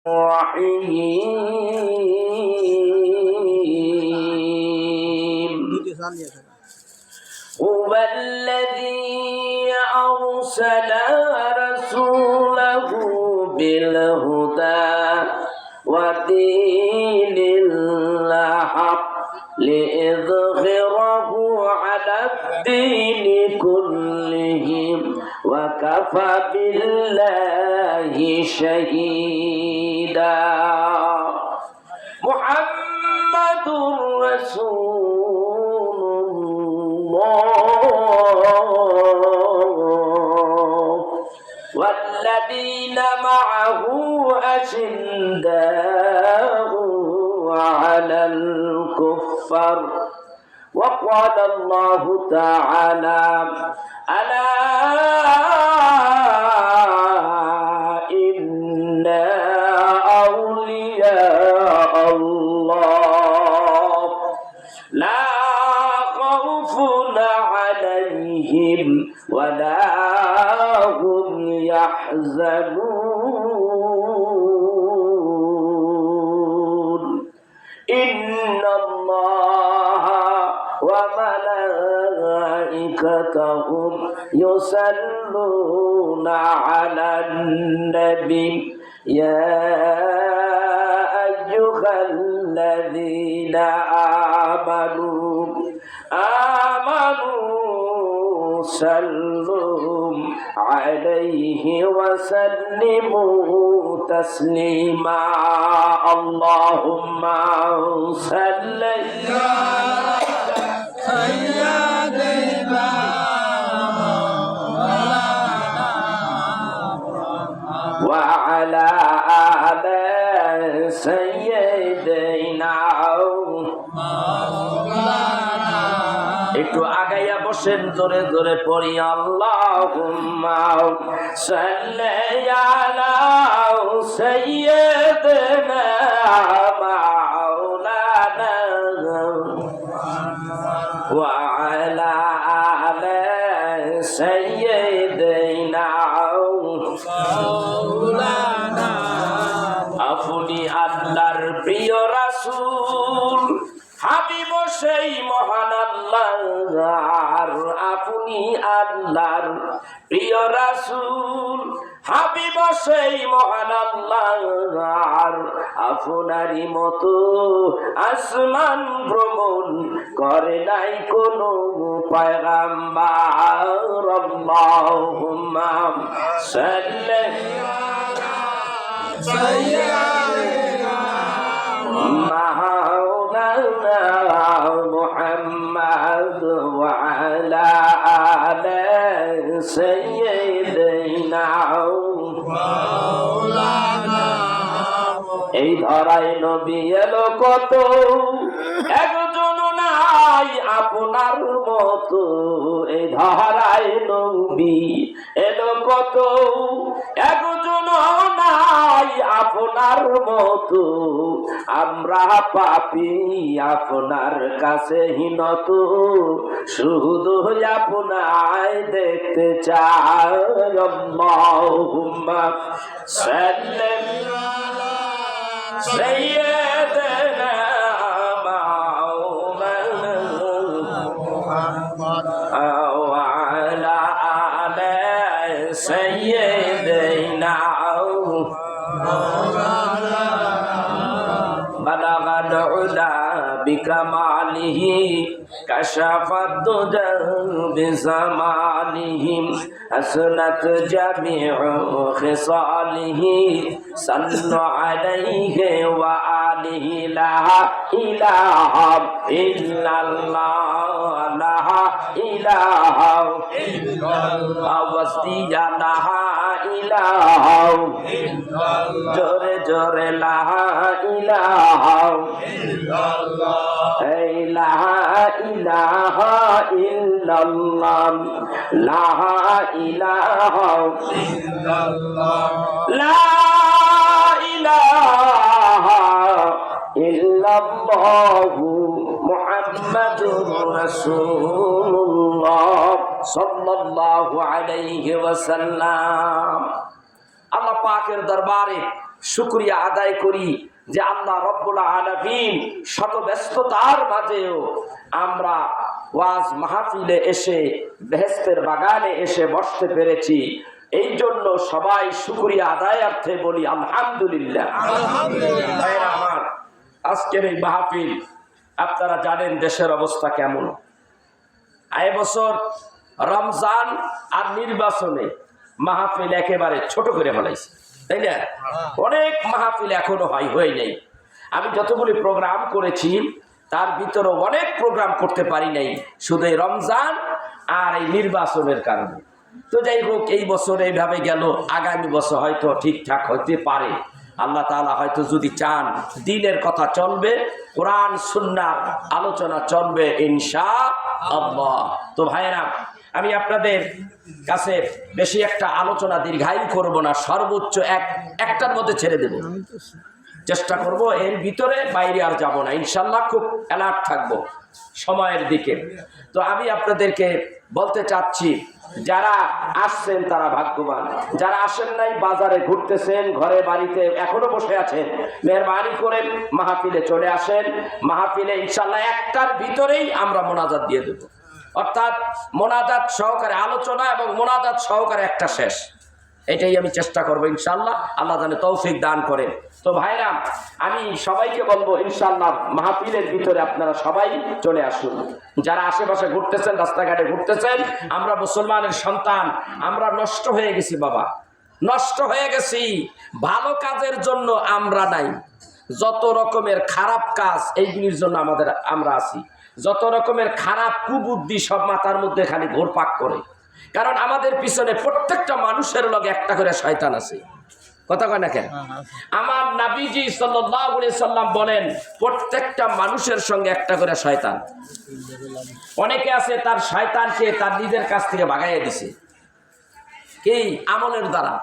الرحيم هو الذي أرسل رسوله بالهدى ودين الحق ليظهره على الدين كله وكفى بالله شهيدا محمد رسول الله والذين معه أشداء على الكفار وقال الله تعالى ألا إن أولياء الله لا خوف عليهم ولا هم يحزنون إن الله وملائكته يصلون على النبي يا أيها الذين آمنوا صلوا عليه وسلموا تسليما اللهم صل على سيدنا وعلى آل سيدنا একটু আগাইয়া বসেন জোরে জোরে পড়ি আল্লাহুম্মা সাল্লি আলা সাইয়্যিদিনা মাওলানা ওয়া আলা আলি সাইয়্যিদিনা মাওলানা আপনি আল্লাহর প্রিয় রাসূল হাবিব সেই মহান আল্লাহর আপনি আল্লাহর প্রিয় রাসূল হাবিব সেই মহান আল্লাহর আপনারই মতো আসমান ভ্রমণ করে নাই কোনো পয়গম্বর আল্লাহুম্মা সাল্লি আলা সাইয়্যিদিনা مولانا محمد وعلى آل سيدنا مولانا এই ধরায় নবী এলো কত একজন নাই আপনার মতো এই ধরায় নবী এলো কত একজন নাই আপনার মতো আমরা পাপী আপনার কাছে হীনত শুধু আপনায় দেখতে চাই আল্লাহুম্মা সাল্লি আলা সাইয়্যিদিনা মাওলানা মুহাম্মদ ওয়া আলা আলি সাইয়্যিদিনা মাওলানা بلغ العلا بكماله كشف الدجى بزمانه حسنت جميع خصاله صلوا عليه وآله لا إله إلا الله لا إله إلا الله وسطيا لا إله إلا الله جوري جوري لا إله إلا الله لا إله إلا الله لا إله إلا الله لا إله إلا الله محمد رسول الله صلى الله عليه وسلم আল্লাহ পাকের দরবারে শুকরিয়া আদায় করি যে আল্লাহ রব্বুল আলামিন শত ব্যস্ততার মাঝেও আমরা ওয়াজ মাহফিলে এসে বেহেশতের বাগানে এসে বসতে পেরেছি। এই জন্য সবাই শুকরিয়া আদায়ার্থে বলি আলহামদুলিল্লাহ। আমার আজকের এই মাহফিল আপনারা জানেন দেশের অবস্থা কেমন। এই বছর রমজান আর নির্বাচনে মাহফিল একেবারে ছোট করে ফেলাইছে, তাই না? অনেক মাহফিল এখনো হয়ে নাই। আমি যতগুলি প্রোগ্রাম করেছি তার ভিতরে অনেক প্রোগ্রাম করতে পারি নাই, শুধু এই রমজান আর এই নির্বাচনের কারণে। তো যাই হোক, এই বছর এইভাবে গেল, আগামী বছর হয়তো ঠিকঠাক হইতে পারে। আল্লাহ তাআলা হয়তো যদি চান দ্বীনের কথা চলবে, কোরআন সুন্নাহর আলোচনা চলবে ইনশাআল্লাহ। তো ভাইয়েরা, আমি আপনাদের কাছে বেশি একটা আলোচনা দীর্ঘায়ু করব না, সর্বোচ্চ একটার মধ্যে ছেড়ে দেব, চেষ্টা করব এর ভিতরে বাইরে আর যাব না ইনশাআল্লাহ। খুব অ্যালার্ট থাকবো সময়ের দিকে। তো আমি আপনাদেরকে বলতে চাচ্ছি, যারা আসছেন তারা ভাগ্যবান, যারা আসেন নাই বাজারে ঘুরতেছেন, ঘরে বাড়িতে এখনো বসে আছেন, মেহরবানি করে মাহফিলে চলে আসেন। মাহফিলে ইনশাআল্লাহ একটার ভিতরেই আমরা মোনাজাত দিয়ে দেব, অর্থাৎ মোনাজাত সহকারে আলোচনা এবং মোনাজাত সহকারে একটা শেষ। এটাই আমি চেষ্টা করবো ইনশাআল্লাহ, আল্লাহ জানে তৌফিক দান করেন। তো ভাইরা, আমি সবাইকে বলবো ইনশাআল্লাহ মাহফিলের ভিতরে আপনারা সবাই চলে আসুন। যারা আশেপাশে ঘুরতেছেন, রাস্তাঘাটে ঘুরতেছেন, আমরা মুসলমানের সন্তান, আমরা নষ্ট হয়ে গেছি বাবা, নষ্ট হয়ে গেছি। ভালো কাজের জন্য আমরা নাই, যত রকমের খারাপ কাজ এইগুলির জন্য আমরা আছি। যত রকমের খারাপ কুবুদ্ধি সব মাথার মধ্যে খালি ঘোরপাক করে, কারণ আমাদের পিছনে প্রত্যেকটা মানুষের লগে একটা করে শয়তান আছে। কথা কয় না কেন? আমার নবীজি সাল্লাল্লাহু আলাইহি সাল্লাম বলেন প্রত্যেকটা মানুষের সঙ্গে একটা করে শয়তান। অনেকে আছে তার শয়তানকে তার নিজের কাছ থেকে ভাগাইয়া দিছে কি আমলের দ্বারা,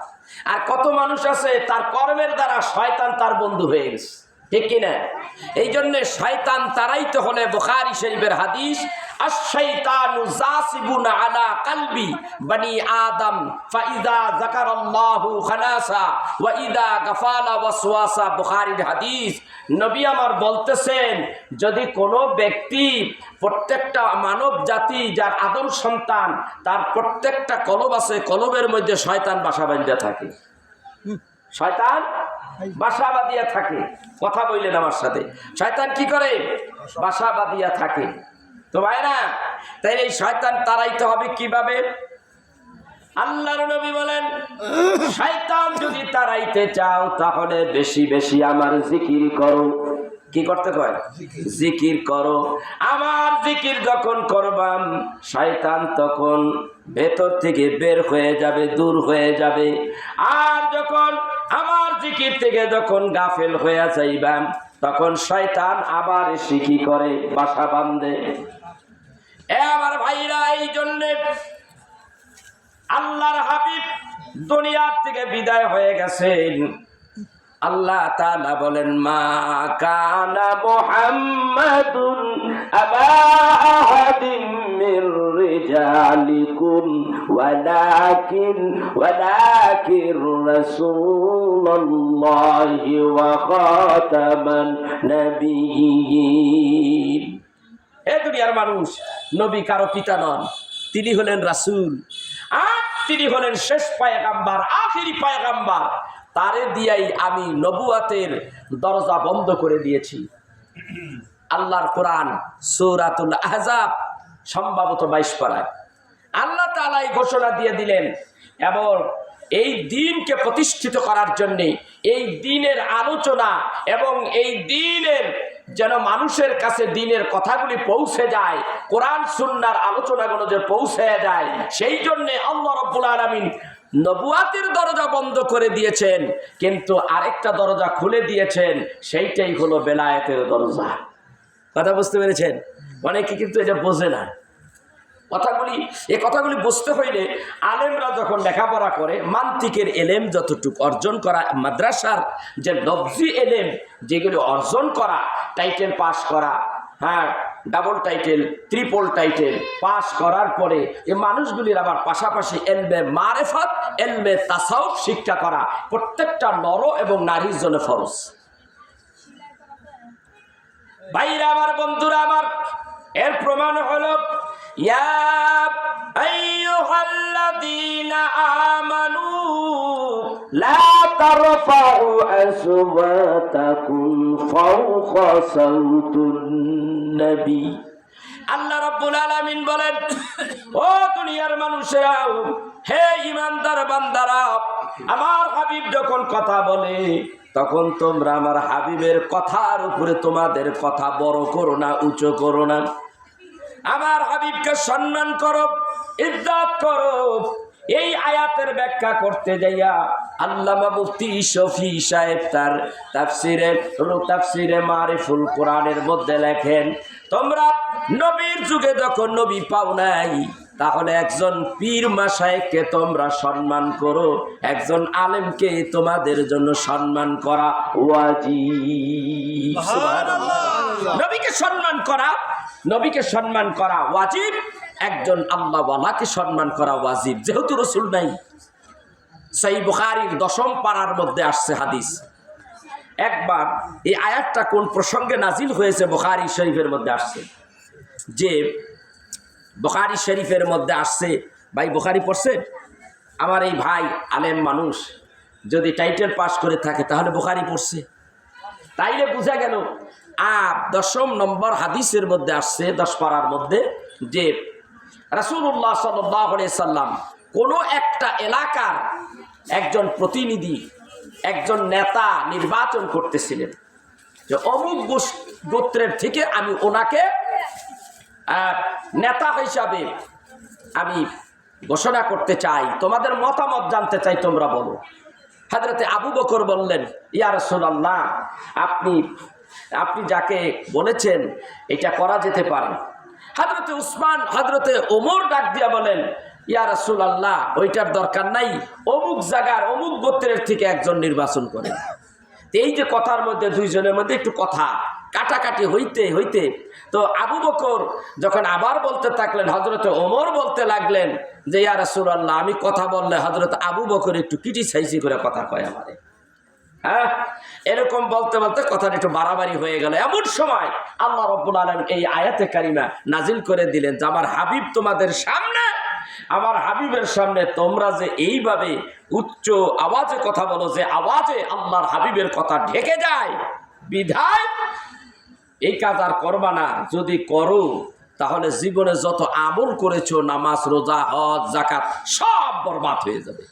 আর কত মানুষ আছে তার কর্মের দ্বারা শয়তান তার বন্ধু হয়ে গেছে, ঠিক কিনা? এই জন্য শয়তান তাড়াইতে হলে বুখারী শরীফের হাদিস, আশ-শাইতানু জাসিবুন আলা কলবি বনি আদম ফাইদা যাকারাল্লাহু খালাসা ওয়া ইদা গাফালা ওয়াসওয়াসা। বুখারীর হাদিস। নবী আমার বলতেছেন, যদি কোনো ব্যক্তি, প্রত্যেকটা মানব জাতি যার আদম সন্তান, তার প্রত্যেকটা কলব আছে, কলবের মধ্যে শয়তান বাসা বাঁধা থাকে। শয়তান বাসা বাঁধিয়া থাকে। কথা বললেন আমার সাথে, শয়তান কি করে? বাসা বাঁধিয়া থাকে। তো ভাইরা, তাই এই শয়তান তাড়াইতে হবে কিভাবে? আল্লাহর নবী বলেন, শয়তান যদি তাড়াইতে চাও তাহলে বেশি বেশি আমার জিকির করো। কি করতে কয়? জিকির করো। আমার জিকির যখন করবাম, শয়তান তখন ভেতর থেকে বের হয়ে যাবে, দূর হয়ে যাবে। আর যখন আমার জিকির থেকে যখন গাফেল হয়ে যাইবাম, তখন শয়তান আবার এসে কি করে? বাসা বাঁধে। আমার ভাইরা, এই জন্যে আল্লাহর হাবিব দুনিয়ার থেকে বিদায় হয়ে গেছেন। আল্লাহ তাআলা বলেন, মা কানা মুহাম্মাদুন আবা আহাদিন মির রিজালিকুম ওয়ালাকিন রাসূলুল্লাহি ওয়া খাতামান নাবিয়্যিন। এ দুনিয়ার মানুষ, নবী কারো পিতা নন, তিনি হলেন রাসূল, আর তিনি হলেন শেষ পয়গাম্বার, আখিরি পয়গাম্বার। তারে দিয়াই আমি নবুয়াতের দরজা বন্ধ করে দিয়েছি। আল্লাহর কোরআন সূরাতুল আহজাব সম্ভবত 22 পারায় আল্লাহ তাআলা এই ঘোষণা দিয়ে দিলেন, এবং এই দ্বীনকে প্রতিষ্ঠিত করার জন্য, এই দ্বীনের আলোচনা এবং এই দ্বীনের যেন মানুষের কাছে দ্বীনের কথাগুলি পৌঁছে যায়, কোরআন সুন্নাহর আলোচনাগুলো যে পৌঁছে যায়, সেই জন্য আল্লাহ রাব্বুল আলামিন নবুয়াতের দরজা বন্ধ করে দিয়েছেন, কিন্তু আরেকটা দরজা খুলে দিয়েছেন, সেইটাই হলো বেলায়েতের দরজা। কথা বুঝতে পেরেছেন? অনেকে কিন্তু এটা বোঝে না এই কথাগুলি বুঝতে হইলে আলেমরা যখন লেখাপড়া করে, মান্তিকের এলেম যতটুকু অর্জন করা, মাদ্রাসার যে লফজি এলেম যেগুলি অর্জন করা, টাইটেল পাস করা, ডাবল টাইটেল, ট্রিপল টাইটেল পাশ করার পরে এই মানুষগুলির আবার পাশাপাশি এলমে মারেফাত, এলমে তাসাউফ শিক্ষা করা প্রত্যেকটা নর এবং নারীর জন্য ফরজ। ভাইরা আমার, বন্ধুরা আমার, এর প্রমাণ হলো ইয়া আইয়ুহাল্লাযীনা আমানু লা তারফাউ আসওয়াতাকুম ফাওকা সাওতুন নবী। আল্লাহ রাব্বুল আলামিন বলেন, ও দুনিয়ার মানুষেরা, হে ঈমানদার বান্দারা, আমার হাবিব যখন কথা বলে তখন তোমরা আমার হাবিবের কথার উপরে তোমাদের কথা বড় করো না, উঁচু করো না। আমার হাবিবকে সম্মান করো, ইজ্জত করো। এই আয়াতের ব্যাখ্যা করতে যাইয়া আল্লামা মুফতি শফি সাহেব তার তাফসিরে মারিফুল কোরআনের মধ্যে লেখেন, তোমরা নবীর যুগে যখন নবী পাও নাই, তাহলে একজন পীর মাশায়েখকে তোমরা সম্মান করো, একজন আলেমকে তোমাদের জন্য সম্মান করা ওয়াজিব। সুবহানাল্লাহ। নবীকে সম্মান করা, নবীকে সম্মান করা ওয়াজিব, একজন আল্লাহওয়ালাকে সম্মান করা ওয়াজিব, যেহেতু রাসূল নাই। সহিহ বুখারীর 10ম পারার মধ্যে আসছে হাদিস। একবার এই আয়াতটা কোন প্রসঙ্গে নাজিল হয়েছে বুখারী শরীফের মধ্যে আসছে, যে বুখারী শরীফের মধ্যে আসছে। ভাই বুখারী পড়ছে? আমার এই ভাই আলেম মানুষ যদি টাইটেল পাস করে থাকে তাহলে বুখারী পড়ছে, তাইলে বোঝা গেল। আর 10ম নম্বর হাদিসের মধ্যে আসছে 10 পারার মধ্যে, যে রাসূলুল্লাহ সাল্লাল্লাহু আলাইহি সাল্লাম কোনো একটা এলাকার একজন প্রতিনিধি, একজন নেতা নির্বাচন করতেছিলেন, যে অমুক গোত্রের থেকে আমি ওনাকে নেতা হিসাবে আমি ঘোষণা করতে চাই, তোমাদের মতামত জানতে চাই, তোমরা বলো। হযরতে আবু বকর বললেন, ইয়া রাসূলুল্লাহ, আপনি যাকে বলেছেন এটা করা যেতে পারে। হযরতে উসমান, হযরতে ওমর ডাক দিয়া বলেন, ইয়া রাসূলুল্লাহ, ওইটার দরকার নাই, অমুক জায়গার অমুক গোত্রের থেকে একজন নির্বাচন করেন। এই যে কথার মধ্যে দুইজনের মধ্যে একটু কথা কাটাকাটি হইতে হইতে তো আবু বকর যখন আবার বলতে থাকলেন, হযরতে ওমর বলতে লাগলেন যে ইয়া রাসূলুল্লাহ, আমি কথা বললে হযরত আবু বকর একটু ক্রিটিসাইজ করে কথা কয় আমারে। হ্যাঁ, এরকম বলতে বলতে কথাটা একটু বাড়াবাড়ি হয়ে গেল। এমন সময় আল্লাহ রাব্বুল আলামিন এই আয়াতে কারিমা নাজিল করে দিলেন যে আমার হাবিব তোমাদের সামনে, আমার হাবিবের সামনে তোমরা যে এইভাবে উচ্চ আওয়াজে কথা বলো, যে আওয়াজে আল্লাহর হাবিবের কথা ঢেকে যায়, বিধায় এই কাজ আর করবা না। যদি করো তাহলে জীবনে যত আমল করেছো, নামাজ, রোজা, হজ, যাকাত, সব বরবাদ হয়ে যাবে।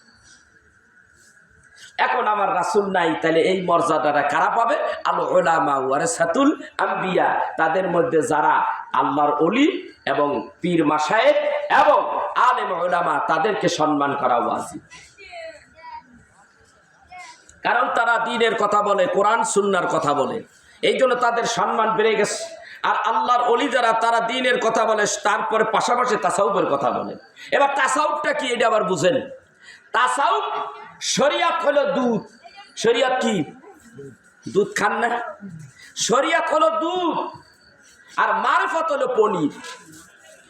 এখন আমার রাসূল নাই, তাহলে এই মর্যাদাটা কারা পাবে? আল উলামা ওয়ারাসাতুল আম্বিয়া, তাদের মধ্যে যারা আল্লাহর ওলি এবং পীর মাশায়েখ এবং আলেম উলামা, তাদেরকে সম্মান করা ওয়াজিব। কারণ তারা দ্বীনের কথা বলে, কোরআন সুন্নাহর কথা বলে, এই জন্য তাদের সম্মান বেড়ে গেছে। আর আল্লাহর ওলি যারা, তারা দ্বীনের কথা বলে, তারপরে পাশাপাশি তাসাউফের কথা বলে। এবার তাসাউফটা কি এটা আবার বুঝেন। তাসাউফ, শরিয়াত হলো দুধ। শরিয়াত কি? দুধ খান না? শরিয়াত হলো দুধ, আর মারিফত হলো পনির।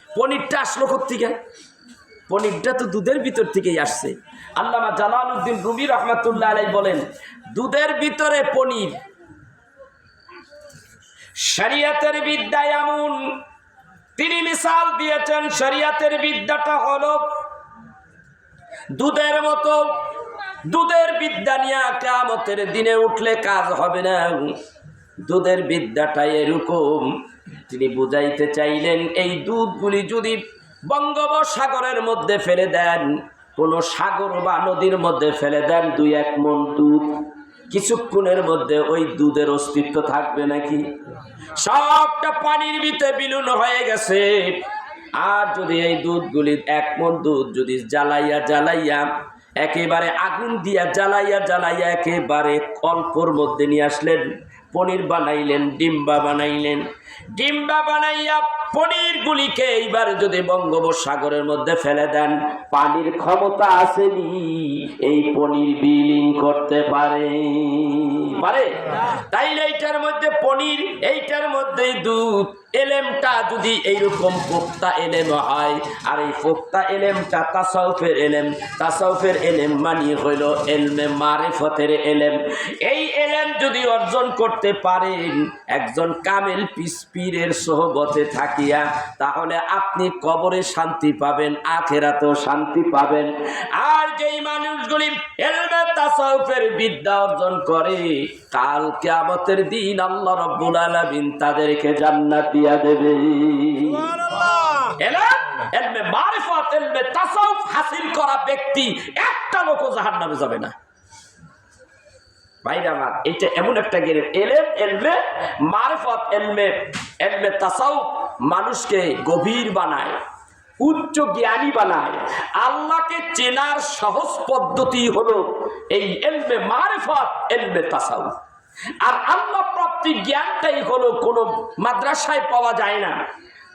পনিরটা আসলো কোত্থেকে? পনিরটা তো দুধের ভিতর থেকেই আসছে। আল্লামা জালালউদ্দিন রুমি রহমাতুল্লাহ আলাইহি বলেন, দুধের ভিতরে পনির। শরিয়াতের বিদ্যা এমন, তিনি মিসাল দিয়েছেন, শরিয়াতের বিদ্যাটা হলো দুধের মতো। দুধের বিদ্যা নিয়ে কিয়ামতের দিনে উঠলে কাজ হবে না। দুধের বিদ্যাটা এরকম, তিনি বুঝাইতে চাইলেন, এই দুধগুলি যদি বঙ্গোপসাগরের মধ্যে ফেলে দেন, কোন সাগর বা নদীর মধ্যে ফেলে দেন, 2-1 মণ দুধ, কিছুক্ষণের মধ্যে ওই দুধের অস্তিত্ব থাকবে নাকি? সবটা পানির ভিতরে বিলীন হয়ে গেছে। আর যদি এই দুধগুলি 1 মণ দুধ যদি জ্বালাইয়া একেবারে আগুন দিয়া জ্বালাইয়া একেবারে অল্পর মধ্যে নিয়ে আসলেন, পনির বানাইলেন, ডিম্বা বানাইলেন, ডিম্বা বানাইয়া পনির গুলিকে এইবার যদি বঙ্গোপসাগরের মধ্যে ফেলে দেন, পানির ক্ষমতা আসেনি এই পনির বিলীন করতে পারে? তাইলে এইটার মধ্যে পনির, এইটার মধ্যে দুধ, এলেমটা যদি এইরকম পোক্তা এলেম হয়, আর এই পোক্তা এলেমটা তাসাউফের এলেম মানে হইল এলমে মারিফতের এলেম। এই এলেম যদি অর্জন করতে পারেন একজন কামেল পীরের সোহবতে থাকিয়া, তাহলে আপনি কবরে শান্তি পাবেন, আখিরাতেও শান্তি পাবেন। আর যেই মানুষগুলি এলমে তাসাউফের বিদ্যা অর্জন করে, কাল কিয়ামতের দিন আল্লাহ রাব্বুল আলামিন তাদেরকে জান্নাত দিয়া দেবে। এলমে মারিফত, এলমে তাসাউফ হাসিল করা ব্যক্তি একটা লোকও জাহান্নামে যাবে না। ভাইরা আমার, এটা এমন একটা এলেম, এলমে মারিফত, এলমে তাসাউফ মানুষকে গভীর বানায়, উচ্চ জ্ঞানী বানায়। আল্লাহকে চেনার সহজ পদ্ধতি হলো এই এলমে মারিফত, এলমে তাসাউফ। আর আল্লাহ প্রাপ্তি জ্ঞানটাই হলো কোনো মাদ্রাসায় পাওয়া যায় না,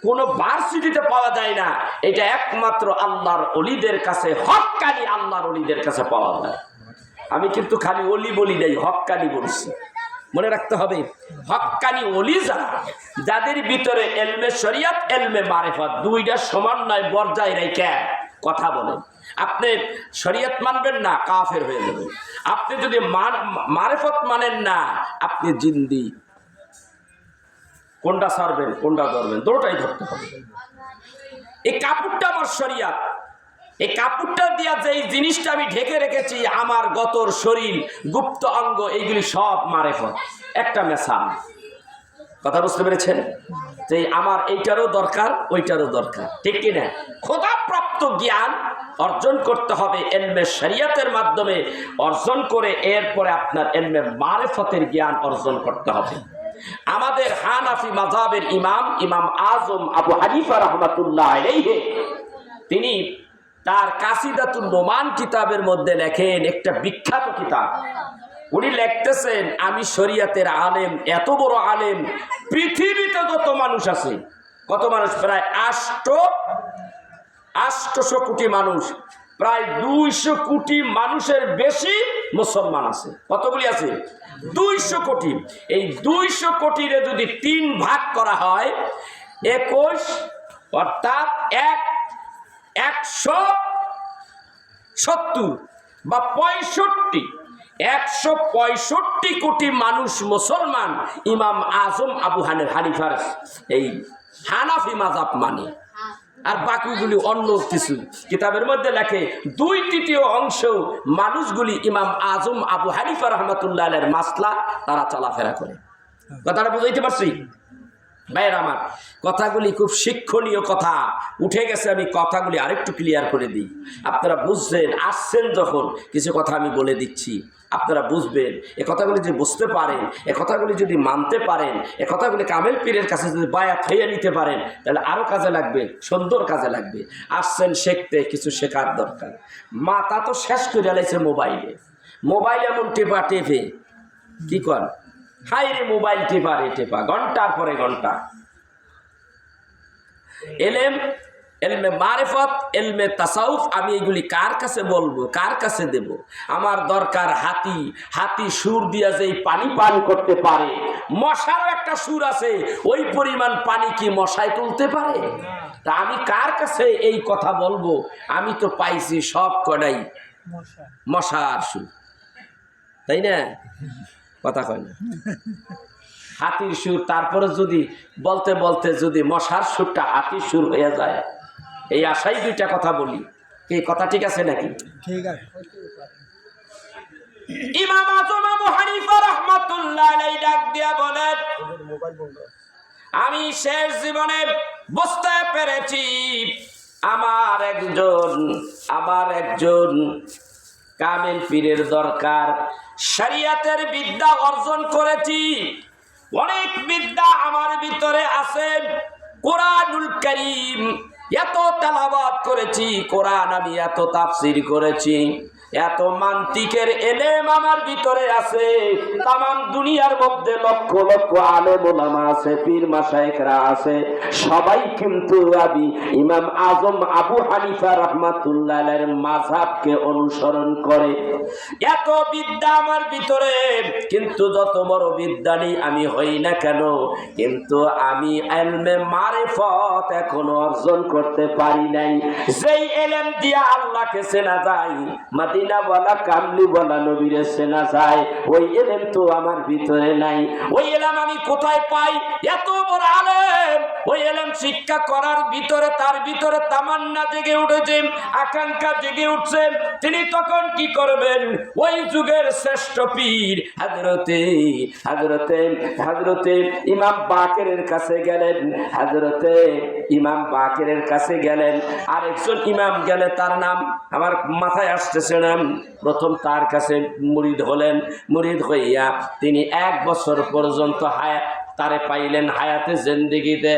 কোনো ভার্সিটিতে পাওয়া যায় না। এটা একমাত্র আল্লাহর ওলিদের কাছে, হক্কানি আল্লাহর ওলিদের কাছে পাওয়া যায়। আমি কিন্তু খালি ওলি বলি নাই, হক্কানি বলছি, মনে রাখতে হবে। হক্কানি ওলি যাদের ভিতরে এলমে শরিয়াত, এলমে মারিফত দুইটা সমন্বয় বর্জায় রেখে কথা বলেন। আপনি শরিয়ত মানবেন না, কাফের হয়ে যাবেন। আপনি যদি মারিফত মানেন না, আপনি জিন্দি। কোনটা ছাড়বেন, কোনটা ধরবেন? দুটোটাই ধরতে হবে। এই কাপড়টা আমার শরিয়াত, এই কাপড়টা দিয়া যে জিনিসটা আমি ঢেকে রেখেছি, আমার গতর শরীর, গুপ্ত অঙ্গ, এইগুলি সব মারিফত। একটা মেসাল, কথা বুঝতে পেরেছেন? যে আমার এইটারও দরকার, ওইটারও দরকার, ঠিক কিনা? খোদাপ্রাপ্ত জ্ঞান অর্জন করতে হবে এলমে শরিয়াতের মাধ্যমে, অর্জন করে এরপরে আপনার এলমে মারিফতের জ্ঞান অর্জন করতে হবে। আমাদের হানাফি মাযহাবের ইমাম আজম আবু হানিফা রাহমাতুল্লাহ আলাইহি, তিনি তার কাসিদাতুন নোমান কিতাবের মধ্যে লেখেন, একটা বিখ্যাত কিতাব। উনি লিখতেছেন, আমি শরিয়াতের আলেম, এত বড় আলেম পৃথিবীতে যত মানুষ আছে, কত মানুষ? প্রায় 800 কোটি মানুষ, প্রায় 200 কোটি মানুষের বেশি মুসলমান আছে। কতগুলি আছে? 200 কোটি। এই 200 কোটিরে যদি 3 ভাগ করা হয়, 21, অর্থাৎ 170 বা 165 কোটি মানুষ মুসলমান ইমাম আজম আবু হানিফার এই হানাফি মাযহাব মানে। আর বাকিগুলি অন্য কিছু কিতাবের মধ্যে লেখে 2/3 অংশ মানুষগুলি ইমাম আজম আবু হানিফা রাহমাতুল্লাহ আলাইহির মাসলা তারা চলাফেরা করে। কথাটা বুঝাইতে পারছি? ভাইয়ের আমার, কথাগুলি খুব শিক্ষণীয় কথা উঠে গেছে। আমি কথাগুলি আরেকটু ক্লিয়ার করে দিই, আপনারা বুঝছেন। আসছেন যখন, কিছু কথা আমি বলে দিচ্ছি, আপনারা বুঝবেন। এ কথাগুলি যদি বুঝতে পারেন, এ কথাগুলি যদি মানতে পারেন, এ কথাগুলি কামেল পীরের কাছে যদি বায়াত হয়ে নিতে পারেন, তাহলে আরও কাজে লাগবে, সুন্দর কাজে লাগবে। আসছেন শিখতে, কিছু শেখার দরকার। মাথা তো শেষ করে আলাইছে মোবাইল এমন টেপে কি কর, হাই রে মোবাইল টেপা ঘন্টার পরে ঘন্টা। এলমে মারিফত, এলমে তাসাউফ, আমি এগুলি কার কাছে বলবো, কার কাছে দেব? আমার দরকার হাতি সুর দিয়া যে পানি পান করতে পারে, মশারও একটা সুর আছে, ওই পরিমাণ পানি কি মশায় তুলতে পারে? তা আমি কার কাছে এই কথা বলবো? আমি তো পাইছি সব কটাই মশার সুর, তাই না? কথা কয় না, হাতির সুর। তারপরে যদি বলতে বলতে যদি মশার সুরটা হাতির সুর হয়ে যায়, এই আশাই দুইটা কথা বলি। এই কথা ঠিক আছে নাকি? ঠিক আছে। ইমাম আজম আবু হানিফা রাহমাতুল্লাহ আলাইহি ডাক দিয়া বলেন, আমি শেষ জীবনে বুঝতে পেরেছি আমার একজন কামেল পীরের দরকার। শরিয়াতের বিদ্যা অর্জন করেছি, অনেক বিদ্যা আমার ভিতরে আছে। কোরআনুল কারীম এত তেলাওয়াত করেছি, কোরআন আমি এত তাফসীর করেছি, এত মান্তিকের এলেম আমার ভিতরে আছে। তামাম দুনিয়ার মধ্যে লক্ষ লক্ষ আলেম ওলামা আছে, পীর মাশায়েখরা আছে, সবাই কিন্তু আমি ইমাম আজম আবু হানিফা রাহমাতুল্লাহ আলাইহির মাযহাবকে অনুসরণ করে। এত বিদ্যা আমার ভিতরে, কিন্তু যত বড় বিদ্যানি আমি হই না কেন, কিন্তু আমি ইলমে মারিফত এখনো অর্জন করতে পারি নাই। যেই ইলম দিয়া আল্লাহকে চেনা যায়, মদিনা ওয়ালা কামলি ওয়ালা নবীরে চেনা যায়, ওই ইলম তো আমার ভিতরে নাই। ওই ইলম আমি কোথায় পাই? এত বড় আলেম, ওই ইলম শিক্ষা করার ভিতরে তার ভিতরে তামান্না জেগে উঠেছে, আকাঙ্ক্ষা জেগে উঠছে। তিনি তখন কি করবেন? ওই যুগের শ্রেষ্ঠ পীর হযরতে ইমাম বাকেরের কাছে গেলেন। হযরতে ইমাম বাকেরের কাছে গেলেন। আরেকজন ইমাম গেলে, তার নাম আমার মাথায় আসতেছে না। প্রথম তার কাছে মুরিদ হলেন। মুরিদ হইয়া তিনি 1 বছর পর্যন্ত তারে পাইলেন হায়াতে জিন্দেগিতে।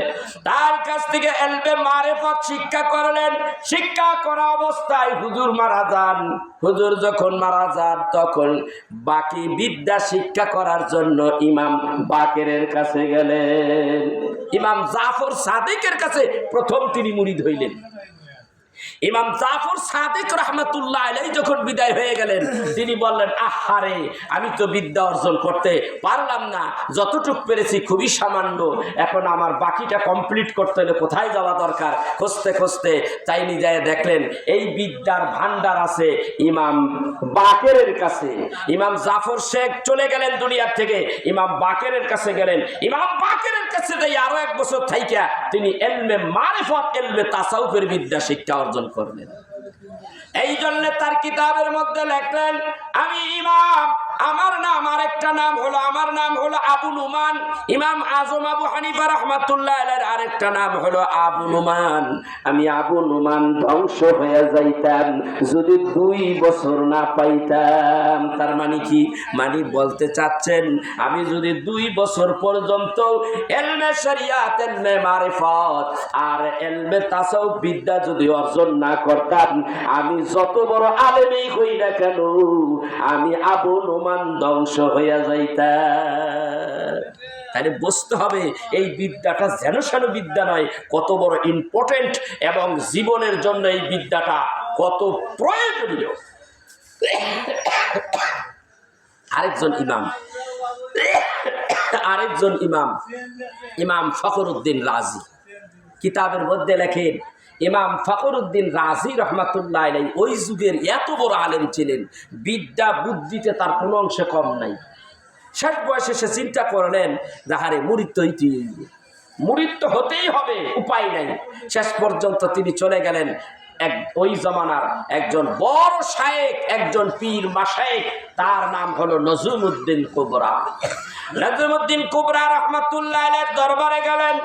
তার কাছ থেকে ইলমে মারিফত শিক্ষা করলেন। শিক্ষা করা অবস্থায় হুজুর মারা যান। হুজুর যখন মারা যান, তখন বাকি বিদ্যা শিক্ষা করার জন্য ইমাম বাকেরের কাছে গেলেন। ইমাম জাফর সাদিকের কাছে প্রথম তিনি মুরিদ হইলেন। ইমাম জাফর সাদিক রাহমাতুল্লাহ আলাইহি যখন বিদায় হয়ে গেলেন, তিনি বললেন, আহারে, আমি তো বিদ্যা অর্জন করতে পারলাম না, যতটুক পেরেছি খুবই সামান্য, এখন আমার বাকিটা কমপ্লিট করতে হলে কোথায় যাওয়া দরকার? খুঁজতে খুঁজতে চাইনি যায় দেখলেন এই বিদ্যার ভান্ডার আছে ইমাম বাকেরের কাছে। ইমাম জাফর শেখ চলে গেলেন দুনিয়ার থেকে, ইমাম বাকেরের কাছে গেলেন। ইমাম বাকেরের কাছে যাই আরো 1 বছর থাইকা তিনি ইলমে মারিফত, ইলমে তাসাউফের বিদ্যা শিক্ষা অর্জন করলেন। এই জন্য তার কিতাবের মধ্যে লেখলেন, আমি ইমাম, আমার নাম আরেকটা নাম হলো, আমার নাম হলো আবু নুমান। ইমাম আজম আবু হানিফা রাহমাতুল্লাহ আলাইহির আরেকটা নাম হলো আবু নুমান। আমি আবু নুমান ধ্বংস হয়ে যাইতাম যদি 2 বছর না পাইতাম। তার মানে কি? মানে বলতে চাচ্ছেন, আমি যদি 2 বছর পর্যন্ত ইলমে শরিয়াত, ইলমে মারিফত আর ইলমে তাসাউফ বিদ্যা যদি অর্জন না করতাম, আমি যত বড় আলেমই হই না কেন, আমি আবু নুমান ধ্বংস হইয়া যাইতাম। তাহলে বুঝতে হবে এই বিদ্যাটা যেন সেন বিদ্যা নয়, কত বড় ইম্পর্টেন্ট এবং জীবনের জন্য এই বিদ্যাটা কত প্রয়োজনীয়। আরেকজন ইমাম ইমাম ফখরুদ্দিন রাজি কিতাবের মধ্যে লেখেন, ইমাম ফখরুদ্দিন রাজি রহমাতুল্লাহ আলাইহি ওই যুগের এত বড় আলেম ছিলেন, বিদ্যা বুদ্ধিতে তার কোনো অংশে কম নাই। শেষ বয়সে সে চিন্তা করলেন, যাহারে মুরিদ তো হতেই হবে, উপায় নাই। শেষ পর্যন্ত তিনি চলে গেলেন ওই জমানার একজন বড় শায়েখ, একজন পীর মাশায়েখ, তার নাম হলো নজমুদ্দিন কুবরা। নজমুদ্দিন কুবরা রহমাতুল্লাহ আলাইহির দরবারে গেলেন।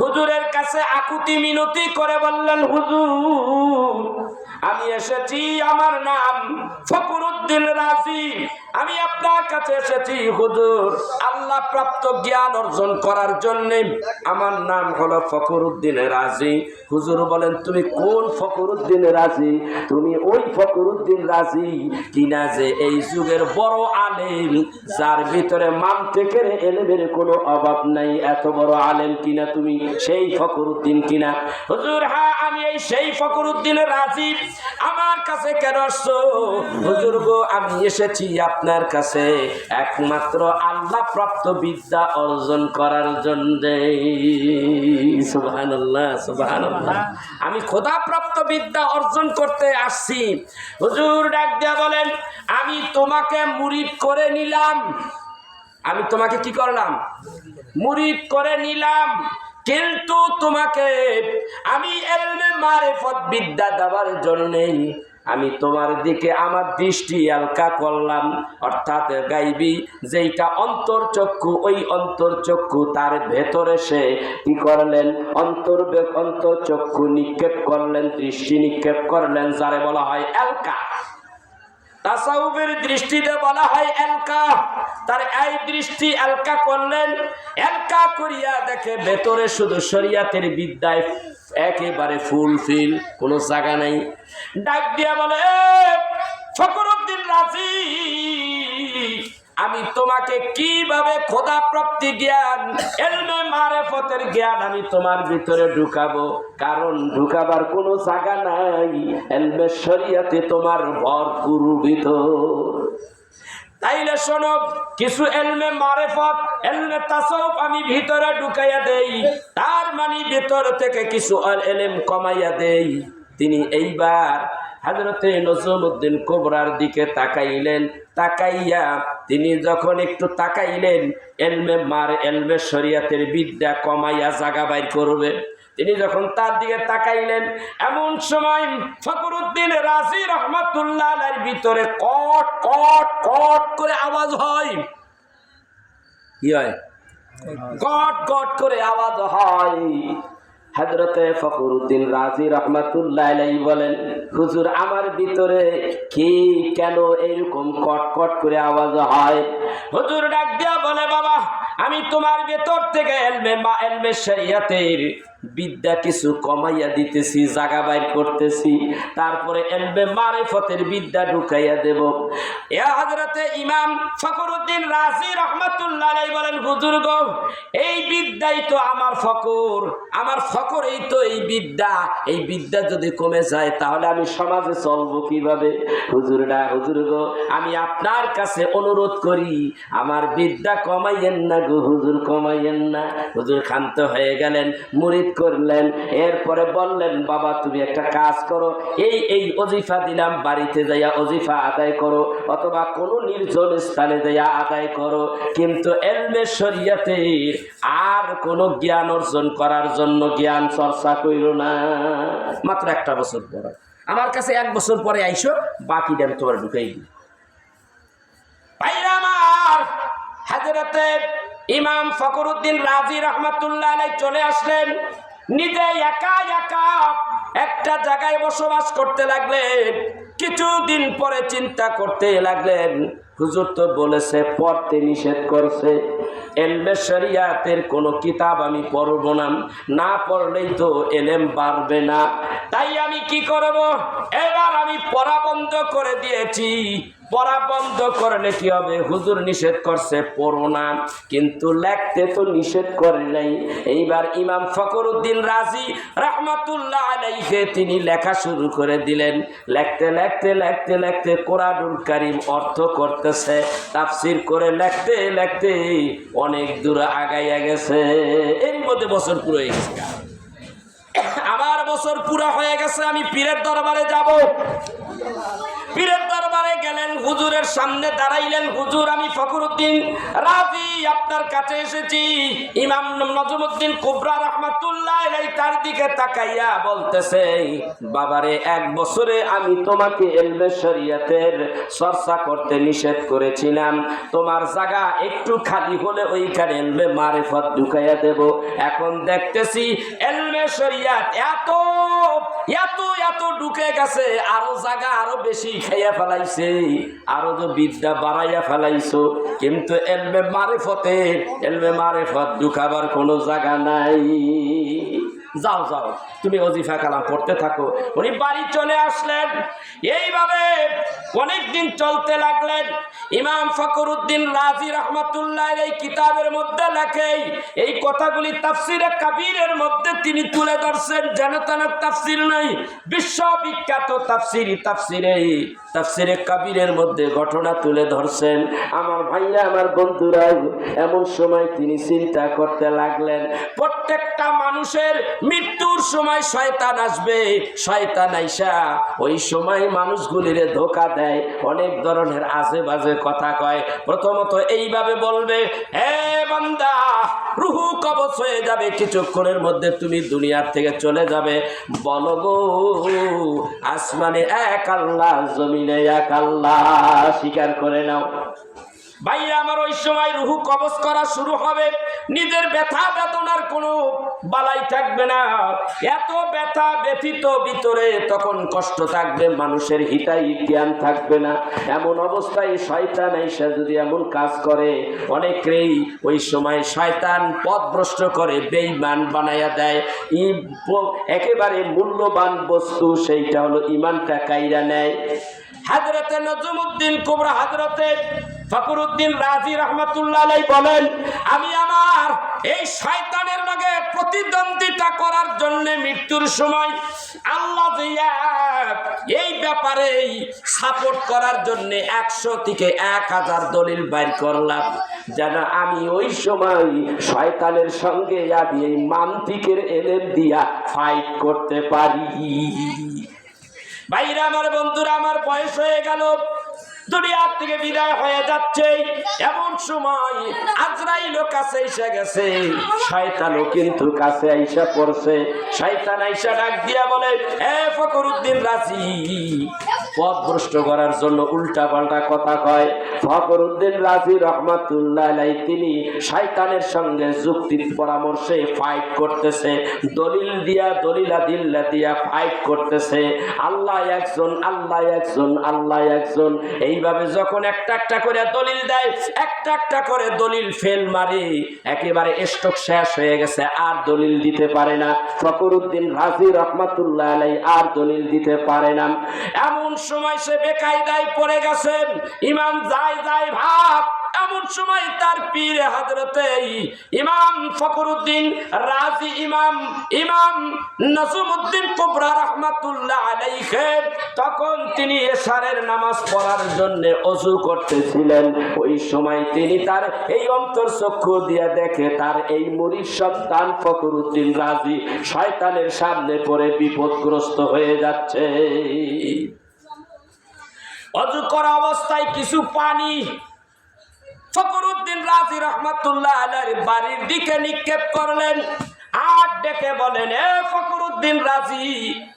হুজুরের কাছে আকুতি মিনতি করে বললেন, হুজুর, আমি এসেছি, আমার নাম ফখরুদ্দিন রাজি, আমি আপনার কাছে এসেছি হুজুর আল্লাহ প্রাপ্ত জ্ঞান অর্জন করার জন্য। আমার নাম হলো ফখরুদ্দিন রাজি। হুজুর বলেন, তুমি কোন ফখরুদ্দিন রাজি? তুমি ওই ফখরুদ্দিন রাজি কিনা যে এই যুগের বড় আলেম, যার ভিতরে মানতেকের ইলমের কোনো অভাব নাই, এত বড় আলেম কিনা তুমি? সেই ফখরুদ্দিন কিনা? হুজুর, হ্যাঁ, আমি এই সেই ফখরুদ্দিন রাজি। আমার কাছে কেন আসছো? হুজুর গো, আমি এসেছি আপনার কাছে একমাত্র আল্লাহ প্রাপ্ত বিদ্যা অর্জন করার জন্য। সুবহানাল্লাহ, সুবহানাল্লাহ। আমি খোদা প্রাপ্ত বিদ্যা অর্জন করতে আসছি। হুজুর ডাক দিয়া বলেন, আমি তোমাকে মুরিদ করে নিলাম। আমি তোমাকে কি করলাম? মুরিদ করে নিলাম, কিন্তু তোমাকে আমি ইলমে মারিফত বিদ্যা দেওয়ার জন্য আমি তোমার দিকে আমার দৃষ্টি আলকা করলাম। অর্থাৎ গাইবি যেইটা অন্তর্চক্ষু, ওই অন্তর্চক্ষু তার ভেতরে সে কি করলেন? অন্তর্চক্ষু নিক্ষেপ করলেন, দৃষ্টি নিক্ষেপ করলেন, যারে বলা হয় এলকা। তাসাউফের দৃষ্টিতে বলা হয় এলকা। তার এই দৃষ্টি এলকা করলেন। এলকা করিয়া দেখে ভেতরে শুধু শরিয়াতের বিদ্যায় একেবারে ফুলফিল, কোনো জায়গা নাই। ডাক দিয়া বলে, ফখরুদ্দিন রাজি, আমি তোমাকে কিভাবে খোদা প্রাপ্তি জ্ঞান, ইলমে মারিফতের জ্ঞান আমি তোমার ভিতরে ঢুকাবো, কারণ ঢুকাবার কোনো জায়গা নাই, ইলমে শরিয়াতে তোমার ভরপুর ভিতর। তাইলে শোনো, কিছু ইলমে মারিফত, ইলমে তাসাউফ আমি ভিতরে ঢুকাইয়া দেই, তার মানে ভিতর থেকে কিছু ইলম কমাইয়া দেই। তিনি এইবার হযরতে নজমুদ্দিন কুবরার দিকে তাকাইলেন, তাকাইয়া তিনি যখন একটু তাকাইলেন, ইলমে শরিয়াতের বিদ্যা কমাইয়া জায়গা বাইর করবে, তিনি যখন তার দিকে তাকাইলেন, এমন সময় ফখরুদ্দিন রাজি রহমাতুল্লাহ আলাইহির ভিতরে কট কট কট করে আওয়াজ হয়। কি হয়? কট কট করে আওয়াজ হয়। হযরতে ফখরুদ্দিন রাজি রহমাতুল্লাহ আলাইহি বলেন, হুজুর আমার ভিতরে কি কেন এরকম কট কট করে আওয়াজ হয়? হুজুর ডাক দিয়া বলে, বাবা আমি তোমার ভেতর থেকে ইলমে শরিয়াতের বিদ্যা কিছু কমাইয়া দিতেছি, জায়গা বাইর করতেছি, তারপরে ইলমে মারিফতের বিদ্যা ঢুকাইয়া দেব। এ হযরতে ইমাম ফখরুদ্দিন রাজি রাহমাতুল্লাহ আলাইহি বলেন, হুজুর গো এই বিদ্যাই তো আমার ফকর, আমার ফকর এই তো এই বিদ্যা যদি কমে যায় তাহলে আমি সমাজে চলবো কিভাবে? হুজুর গো আমি আপনার কাছে অনুরোধ করি, আমার বিদ্যা কমাইয়েন না গো হুজুর, কমাইয়েন না। হুজুর ক্ষান্ত হয়ে গেলেন, মুরিদ করলেন, এরপরে বললেন, বাবা তুমি একটা কাজ করো, এই ওজিফা দিলাম, বাড়িতে যাইয়া ওজিফা আদায় করো, অথবা কোনো নির্জন স্থানে যাইয়া আদায় করো, কিন্তু ইলমে শরিয়াতের আর কোনো জ্ঞান অর্জন করার জন্য জ্ঞান চর্চা কইরো না। মাত্র একটা বছর পরে আমার কাছে, 1 বছর পরে আইসো, বাকি দেন তোমার ঢুকাই দিই। ভাইরা আমার, হযরতে ইমাম ফখরুদ্দিন রাজি রহমাতুল্লাহ আলাইহি চলে আসলেন, নিজে একা একা একটা জায়গায় বসবাস করতে লাগলেন। কিছুদিন পরে চিন্তা করতে লাগলেন, হুজুর তো বলেছে পড়তে নিষেধ করছে, ইলমে শরিয়াতের কোনো কিতাব আমি পড়ব না, না পড়লেই তো ইলম বাড়বে না, তাই আমি কি করব? এবার আমি পড়া বন্ধ করে দিয়েছি। পড়া বন্ধ করলে কি হবে? হুজুর নিষেধ করছে পড়ো না, কিন্তু লেখতে তো নিষেধ করে নাই। এইবার ইমাম ফখরুদ্দিন রাজি রাহমাতুল্লাহ আলাইহি তিনি লেখা শুরু করে দিলেন। লেখতে লেখতে লেখতে লেখতে কোরআনুল কারীম অর্থ করতেছে, তাফসীর করে লেখতে লেখতে অনেক দূর আগাইয়া গেছে। এর মধ্যে বছর পুরো হয়ে গেছে। আমার বছর পুরা হয়ে গেছে, আমি পীরের দরবারে যাব। পীরের দরবারে গেলেন, হুজুরের সামনে দাঁড়াইলেন, হুজুর আমি ফখরুদ্দিন রাজি আপনার কাছে এসেছি। ইমাম নজমুদ্দিন কুবরা রাহমাতুল্লাহ আলাইহি তার দিকে তাকাইয়া বলতেছে, বাবারে 1 বছরে আমি তোমাকে ইলমে শরিয়াতের চর্চা করতে নিষেধ করেছিলাম, তোমার জায়গা একটু খালি হলে ওইখানে ইলমে মারিফত ঢুকাইয়া দেব। এখন দেখতেছি ইলমে শরিয়াত এত এত এত ঢুকে গেছে, আরো জায়গা আরো বেশি খাইয়া ফেলাইছে, আরো তো বিদ্যা বাড়াইয়া ফেলাইছো, কিন্তু ইলমে মারিফত ঢুকাবার কোনো জায়গা নাই। যাও যাও তুমি ওজিফা কালাম পড়তে থাকো। উনি বাড়ি চলে আসলেন। এইভাবে অনেকদিন চলতে লাগলেন। ইমাম ফখরুদ্দিন রাজি রাহমাতুল্লাহ এই কিতাবের মধ্যে লেখে, এই কথাগুলি তাফসিরে কাবীরের মধ্যে তিনি তুলে ধরছেন। যেন তেন তাফসির নাই, বিশ্ববিখ্যাত তাফসিরে কাবীরের মধ্যে ঘটনা তুলে ধরছেন। আমার ভাইরা, আমার বন্ধুরা, এমন সময় তিনি চিন্তা করতে লাগলেন, প্রত্যেকটা মানুষের মৃত্যুর সময় শয়তান আসবে, শয়তান আইসা ওই সময় মানুষগুলিরে ধোঁকা দেয়, অনেক ধরনের আজে বাজে কথা কয়। প্রথমত এইভাবে বলবে, হে বান্দা, রুহু কবজ হয়ে যাবে, কিছুক্ষণের মধ্যে তুমি দুনিয়ার থেকে চলে যাবে। বলো গো, আসমানে এক আল্লাহ, জমিনে এক আল্লাহ, স্বীকার করে নাও। ভাইয়া আমার, ওই সময় রুহু কবজ করা শুরু হবে, নিজের ব্যথা বেদনার কোনো বালাই থাকবে না, এত ব্যথা ব্যথিত ভিতরে তখন কষ্ট থাকবে, মানুষের হিতাই জ্ঞান থাকবে না। এমন অবস্থায় শয়তান এসে যদি এমন কাজ করে, অনেকেই ওই সময় শয়তান পথভ্রষ্ট করে, বেঈমান বানাইয়া দেয়। একেবারে মূল্যবান বস্তু সেইটা হলো ইমানটা কাইরা নেয়। হযরতে নজমুদ্দিন কুবরা হযরতে ফখরুদ্দিন রাজি রাহমাতুল্লাহ আলাইহি বলেন, আমি আমার এই শয়তানের লগে প্রতিদ্বন্দ্বিতা করার জন্য মৃত্যুর সময় আল্লাহ দিয়া এই ব্যাপারে সাপোর্ট করার জন্য 100 থেকে 1000 দলিল বাইর করলাম, যেন আমি ওই সময় শয়তানের সঙ্গে আমি এই মান্তিকের এলেম দিয়া ফাইট করতে পারি। ভাইরা আমার, বন্ধুরা আমার, বয়স হয়ে গেল, দুনিয়ার থেকে বিদায় হয়ে যাচ্ছে, এমন সময় আজরাইলও কাছে এসে গেছে, শয়তানও কিন্তু কাছে আইসা পড়ছে। শয়তান আইসা ডাক দিয়া বলে, এ ফখরুদ্দিন রাজি, পথভ্রষ্ট করার জন্য উল্টা পাল্টা কথা কয়। ফখরুদ্দিন রাজি রহমাতুল্লাহ আলাইহি তিনি শয়তানের সঙ্গে যুক্তির পরামর্শে ফাইট করতেছে, দলিল দিয়া দলিলাদিল্লা দিয়া ফাইট করতেছে। আল্লাহ একজন, আল্লাহ একজন, আল্লাহ একজন, এইভাবে যখন একটা একটা করে দলিল দেয়, একটা একটা করে দলিল ফেল মারে, একেবারে স্টক শেষ হয়ে গেছে, আর দলিল দিতে পারে না। ফখরুদ্দিন রাজি রহমাতুল্লাহ আলাইহি আর দলিল দিতে পারে না। এমন সময় সে বেকায়দায় পড়ে গেছেন, ইমাম যায় যায় ভাব। এমন সময় তার পীর হযরতে ইমাম ফখরুদ্দিন রাজি ইমাম নজমুদ্দিন কুবরা রাহমাতুল্লাহ আলাইহি তখন তিনি এশারের নামাজ পড়ার জন্য ওযু করতেছিলেন। ওই সময় তিনি তার এই অন্তর চক্ষু দিয়ে দেখে তার এই মুরিদ সন্তান ফখরুদ্দিন রাজি শয়তানের সামনে পড়ে বিপদগ্রস্ত হয়ে যাচ্ছে। ওযু করা অবস্থায় কিছু পানি ফখরুদ্দিন রাজি রহমাতুল্লাহ আলাইহির বাড়ির দিকে নিক্ষেপ করলেন, আর ডেকে বলেন, এ ফখরুদ্দিন রাজি,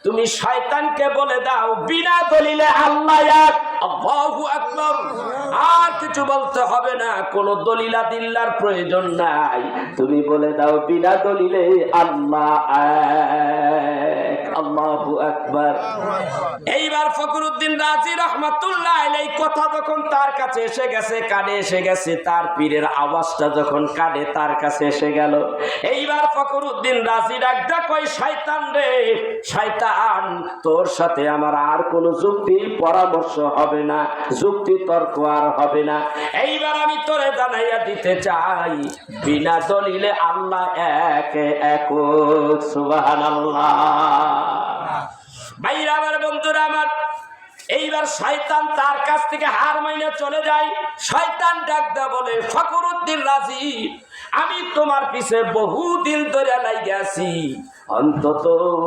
তুমি শয়তানকে বলে দাও বিনা দলিলে আল্লাহ এক, আল্লাহু আকবার, আর কিছু বলতে হবে না, কোনো দলিলাদিল্লার প্রয়োজন নাই, তুমি বলে দাও বিনা দলিলে আল্লাহ এক, আল্লাহু আকবার। এইবার ফখরুদ্দিন রাজি রহমাতুল্লাহ আলাইহি কথা যখন তার কাছে এসে গেছে, কানে এসে গেছে, তার পীরের আওয়াজটা যখন কানে তার কাছে এসে গেল, এইবার ফখরুদ্দিন রাজি ডাকটা কই, শয়তান রে শয়তান, তোর সাথে আমার আর কোনো যুক্তি পরামর্শ হবে না, যুক্তি তর্ক আর হবে না। এইবার আমি তোরে জানাইয়া দিতে চাই, বিনা দলিলে আল্লাহ এক এক, সুবহানাল্লাহ। ভাইরা আমার, বন্ধুরা আমার, এইবার শয়তান তার কাছ থেকে হার মাইনে চলে যায়। শয়তান ডাকদা বলে, ফখরুদ্দিন রাজি, আমি তোমার পিছে বহুদিন ধরে লাইগা আছি, অন্তত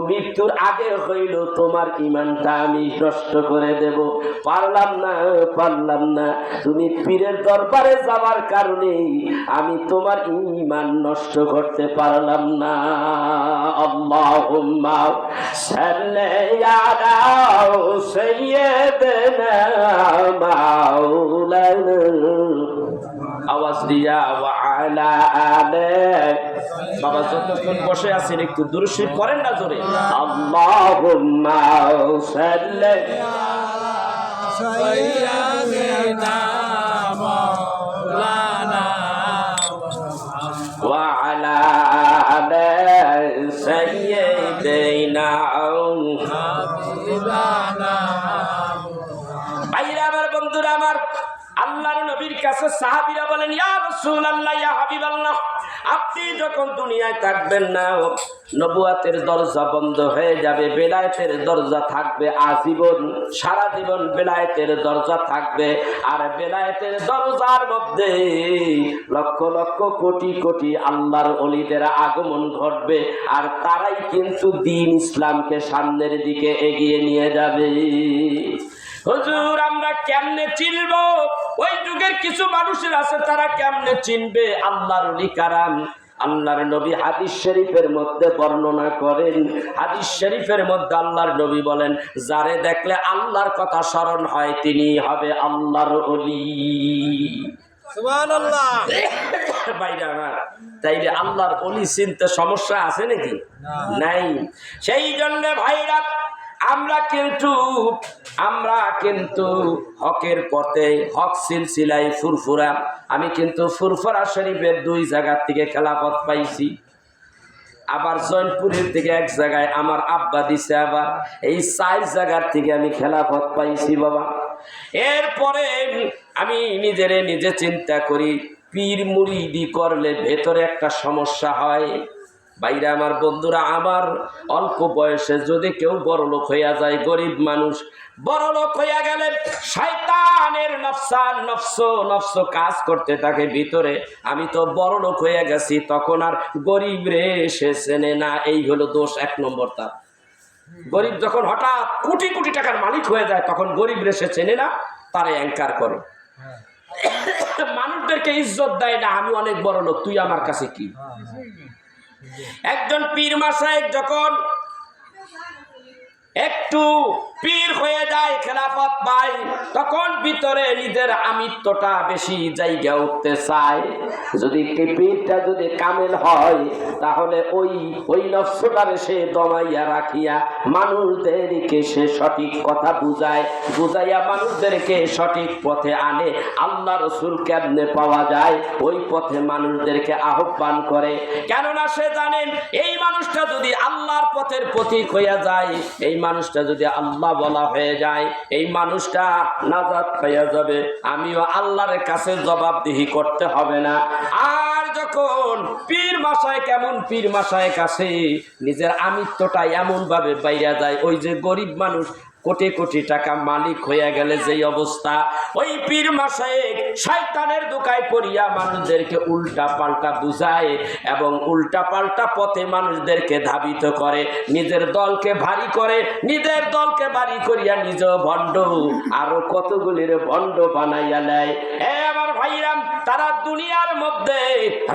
মৃত্যুর আগে হইল তোমার ঈমানটা আমি নষ্ট করে দেব, পারলাম না, তুমি পীরের দরবারে যাওয়ার কারণে আমি তোমার ঈমান নষ্ট করতে পারলাম না। আল্লাহুম্মা সাল্লি আলা সাইয়্যিদিনা মাওলানা, আওয়াজ দিয়া, ওয়া আলা আলিহি। বাবা যতক্ষণ বসে আছেন একটু দুরূদ শরীফ পড়েন না জোরে, আল্লাহুম্মা সাল্লি আলা সাইয়্যিদিনা মাওলানা ওয়া আলা আলিহি সাইয়্যিদিনা হাবিবানা। ভাইরা আমার, বন্ধুরা আমার, আল্লাহর নবীর কাছে সাহাবীরা বলেন, ইয়া রাসূলুল্লাহ, ইয়া হাবিবাল্লাহ, আপনি যখন দুনিয়ায় থাকবেন না, নবুয়াতের দরজা বন্ধ হয়ে যাবে, বেলায়েতের দরজা থাকবে আজীবন, সারা জীবন বেলায়েতের দরজা থাকবে। আর বেলায়েতের দরজার মধ্যে লক্ষ লক্ষ কোটি কোটি আল্লাহর ওলিদের আগমন ঘটবে, আর তারাই কিন্তু দ্বীন ইসলামকে সামনের দিকে এগিয়ে নিয়ে যাবে। হুজুর, আমরা কেমনে চিনবো? ওই যুগের কিছু মানুষের আছে, তারা কেমনে চিনবে আল্লাহর ওলি কারাম? আল্লাহর নবী হাদিস শরীফের মধ্যে বর্ণনা করেন, হাদিস শরীফের মধ্যে আল্লাহর নবী বলেন, যারে দেখলে আল্লাহর কথা স্মরণ হয় তিনি হবে আল্লাহর ওলি। সুবহানাল্লাহ। ভাইরা আমার, তাইলে আল্লাহর ওলি চিনতে সমস্যা আছে নাকি? নাই। সেই জন্য ভাইরা আমরা কিন্তু হকের পথে, হক সিলসিলাই ফুরফুরা। আমি কিন্তু ফুরফুরা শরীফের 2 জায়গা থেকে খেলাফত পাইছি, আবার জয়নপুরের থেকে এক জায়গায় আমার আব্বা দিছে, আবার এই 4 জায়গার থেকে আমি খেলাফত পাইছি। বাবা, এরপরে আমি নিজে চিন্তা করি, পীর মুরিদি করলে ভেতরে একটা সমস্যা হয়। বাইরে আমার বন্ধুরা, আমার অল্প বয়সে যদি কেউ বড়লোক হইয়া যায়, গরিব মানুষ বড়লোক হইয়া গেলে শয়তানের নফস কাজ করতে থাকে ভিতরে। আমি তো বড়লোক হইয়া গেছি, তখন আর গরিব রে সে চেনে না, এই হলো দোষ 1 নম্বর। তার গরিব যখন হঠাৎ কোটি কোটি টাকার মালিক হয়ে যায়, তখন গরিব রে সে চেনে না, তারে অ্যাঙ্কার করে, মানুষদেরকে ইজ্জত দেয় না। আমি অনেক বড় লোক, তুই আমার কাছে কি? একজন পীর মাশায়েখ যখন একটু পীর হয়ে যায়, খেলাফত পায়, তখন ভিতরে নিজের আমিত্বটা বেশি জায়গা উঠতে চায়। যদি পীরটা যদি কামেল হয়, তাহলে ওই নফসটারে সে দমাইয়া রাখিয়া মানুষদেরকে সে সঠিক কথা বুঝাইয়া মানুষদেরকে সঠিক পথে আনে। আল্লাহ রসুল কেমনে পাওয়া যায়, ওই পথে মানুষদেরকে আহ্বান করে। কেননা সে জানেন, এই মানুষটা যদি আল্লাহর পথের প্রতীক হইয়া যায়, এই মানুষটা যদি আল্লাহ বলা হয়ে যায়, এই মানুষটা নাজাত পাইয়া যাবে, আমিও আল্লাহর কাছে জবাবদিহি করতে হবে না। আর যখন পীর মাশায়েখ এমন পীর মাশায়েখ আছে, নিজের আমিত্বটা এমন ভাবে বাইরে যায়, ওই যে গরিব মানুষ কোটি কোটি টাকা মালিক হইয়া গেলে যেই অবস্থা, ওই পীর মাশায়েখ শয়তানের দোকায় পড়িয়া মানুষদেরকে উল্টা পাল্টা বুঝায় এবং উল্টা পাল্টা পথে মানুষদেরকে ধাবিত করে, নিজের দলকে ভারী করে, নিজের দলকে ভারী করিয়া নিজ ভণ্ড আরো কতগুলির ভণ্ড বানাইয়া নেয়। আমার ভাইরাম, তারা দুনিয়ার মধ্যে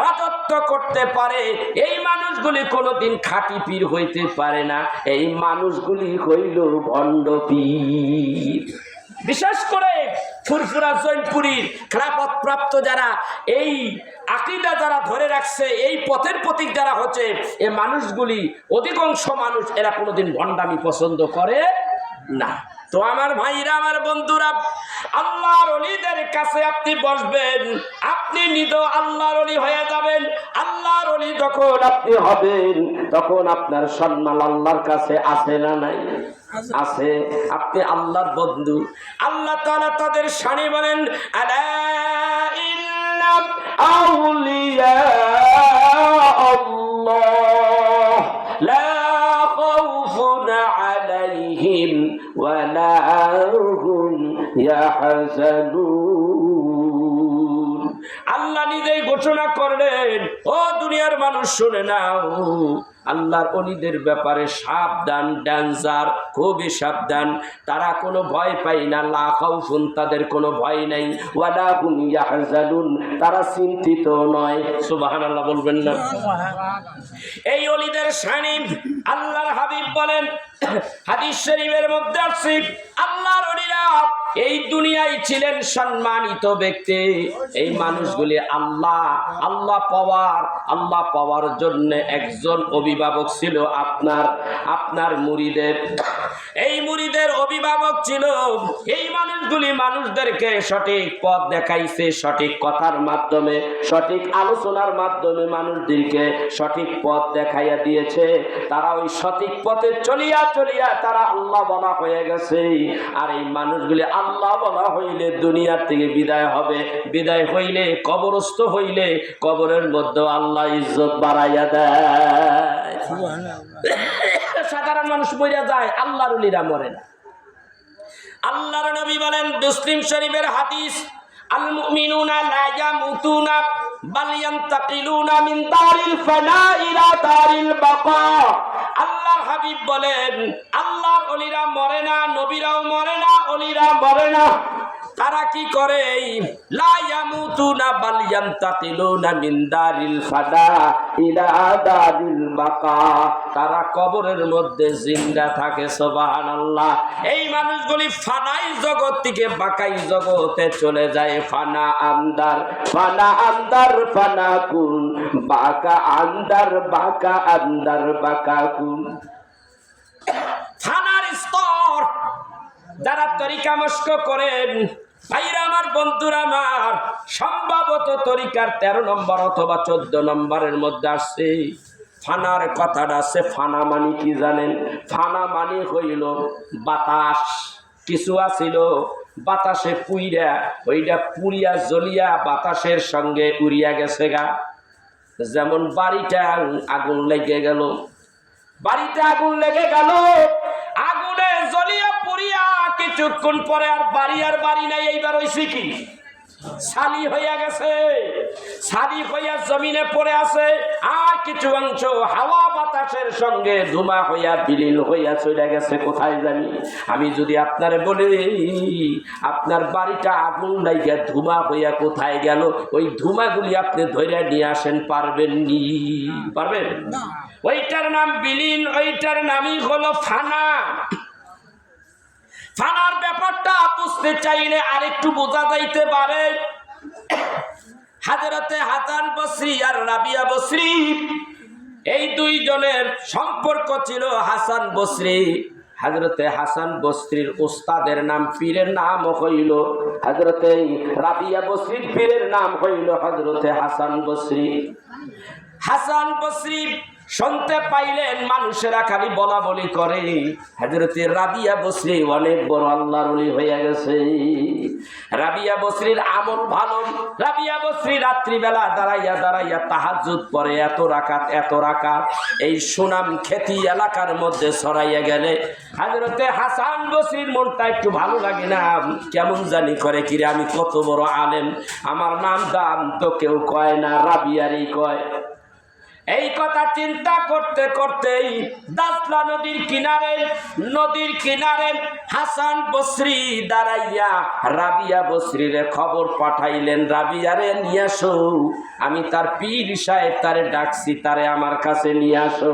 রাজত্ব করতে পারে, এই মানুষগুলি কোনোদিন খাঁটি পীর হইতে পারে না। এই মানুষগুলি হইল ভণ্ড পীর। বিশেষ করে ফুরফুরা জৈনপুরীর খেলাফত প্রাপ্ত যারা এই আকীদা যারা ধরে রাখছে, এই পথের প্রতীক যারা হচ্ছে, এই মানুষগুলি অধিকাংশ মানুষ এরা কোনোদিন ভণ্ডামি পছন্দ করে না। তো আমার ভাইরা, আমার বন্ধুরা, আল্লাহর ওলিদের কাছে আপনি বসবেন, আপনি নিজ আল্লাহর ওলি হয়ে যাবেন। আল্লাহর ওলি যখন আপনি হবেন, তখন আপনার সম্মান আল্লাহর কাছে আছে না নাই? আছে। আপনি আল্লাহর বন্ধু। আল্লাহ তাআলা তাদের শানে বলেন, আলা ইন্না আউলিয়া আল্লাহ লা খাউফুন আলাইহিম ওয়ালা হুম ইয়াহজানুন। আল্লাহ নিজেই ঘোষণা করলেন, ও দুনিয়ার মানুষ শুনে নাও, আল্লাহর ওলিদের ব্যাপারে সাবধান, ডেঞ্জার, খুবই সাবধান। তারা কোনো ভয় পায় না, লা খাউফুন, তাদের কোনো ভয় নাই, ওয়ালা হুম ইয়াহজানুন, তারা চিন্তিত নয়। সুবহানাল্লাহ বলবেন না? এই ওলিদের শানে আল্লাহর হাবিব বলেন, হাদিস শরীফের মধ্যে আছে, আল্লাহর ওলিরা এই দুনিয়ায় ছিলেন সম্মানিত ব্যক্তি। এই মানুষগুলি আল্লাহ পাওয়ার জন্য একজন অভিভাবক ছিল আপনার মুরিদের। এই মুরিদের অভিভাবক ছিল। এই মানুষগুলি মানুষদেরকে সঠিক পথ দেখাইছে, সঠিক কথার মাধ্যমে, সঠিক আলোচনার মাধ্যমে মানুষদেরকে সঠিক পথ দেখাইয়া দিয়েছে। তারা ওই সঠিক পথে চলিয়া তারা আল্লাহ বলা হয়ে গেছে। আর এই মানুষগুলি আল্লাহ বলা হইলে দুনিয়ার থেকে বিদায় হবে, বিদায় হইলে কবরস্থ হইলে কবরের মধ্যে আল্লাহ ইজ্জত বাড়াইয়া দেয়। সাধারণ মানুষ মরিয়া যায়, আল্লাহর ওলিরা মরে না। আল্লাহর নবী বলেন, মুসলিম শরীফের হাদিস, আল মুমিনুনা লা ইয়ামুতুনা বাল ইয়ান্তাকিলুনা মিন দারিল ফানা ইলা দারিল বাকা। আল্লাহর হাবিব বলেন, আল্লাহর ওলিরা মরে না, নবীরাও মরে না, ওলিরা মরে না। তারা কি করে? লা ইয়ামুতুনা বাল ইয়ান্তাকিলুনা মিন দারিল ফানা ইলা দারিল বাকা। তারা কবরের মধ্যে জিন্দা থাকে। সুবহানাল্লাহ। এই মানুষগুলি ফানাই জগৎ থেকে বাকাই জগতে চলে যায়। ফানা আন্দার ফানা কুন, বাকা আন্দার বাকা কুন। ফানার স্তর যারা তরিকা মস্ক করেন, ভাইরা আমার, বন্ধুরা আমার, সম্ভবত তরিকার 13 নম্বর অথবা 14 নম্বরের মধ্যে আসছে ফানার কথাটা আছে। ফানা মানে কি জানেন? ফানা মানে হইল বাতাস। কিছু আছিল বাতাসে পুইরা ওইটা পুরিয়া জ্বলিয়া বাতাসের সঙ্গে উড়িয়া গেছে গা। যেমন বাড়িটা আগুন লেগে গেল, বাড়িতে আগুন লেগে গেল, আগুনে জ্বলিয়া পুরিয়া কিছুক্ষণ পরে আর বাড়ি নাই। এইবার হইছে কি, ছালি হইয়া গেছে, ছালি হইয়া জমিনে পড়ে আছে। আর কিছু অংশ হাওয়া বাতাসের সঙ্গে ধুমা হইয়া বিলীন হইয়া চলে গেছে কোথায় জানি। আমি যদি আপনারে বলি আপনার বাড়িটা আগুন লাইগা ধুমা হইয়া কোথায় গেল, ওই ধুমাগুলি আপনি ধরে নিয়ে আসেন, পারবেন নি? পারবেন না। ওইটার নাম বিলীন, ওইটার নামই হলো ফানা। ফানার ব্যাপারটা বুঝতে চাইলে আরেকটু বোঝা যাইতে পারে। হযরতে হাসান বসরি আর রাবিয়া বসরি, এই দুইজনের সম্পর্ক ছিল। হাসান বসরি, হযরতে হাসান বসরির উস্তাদের নাম, পীরের নাম হইল হযরতে রাবিয়া বসরির পীরের নাম হইল হযরতে হাসান বসরি। হাসান বসরি শুনতে পাইলেন মানুষেরা খালি বলা বলি করে হযরতে রাবিয়া বসরি অনেক বড় আল্লাহর ওলি হয়ে গেছে। রাবিয়া বসরির আমল ভালো। রাবিয়া বসরি রাত্রিবেলা দাঁড়াইয়া দাঁড়াইয়া তাহাজ্জুদ পড়ে, এত রাকাত এই সুনাম খ্যাতি এলাকার মধ্যে ছড়াইয়া গেলে হযরতে হাসান বসরির মনটা একটু ভালো লাগে না, কেমন জানি করে, কিরে আমি কত বড় আলেম, আমার নাম দাম তো কেউ কয় না, রাবিয়ারই কয়। এই কথা চিন্তা করতে করতেই দাসলা নদীর কিনারে হাসান বসরি দাঁড়াইয়া রাবিয়া বসরিরে খবর পাঠাইলেন, রাবিয়ারে নিয়ে আসো, আমি তার পীর সাহেব তারে ডাকছি, তারে আমার কাছে নিয়ে আসো।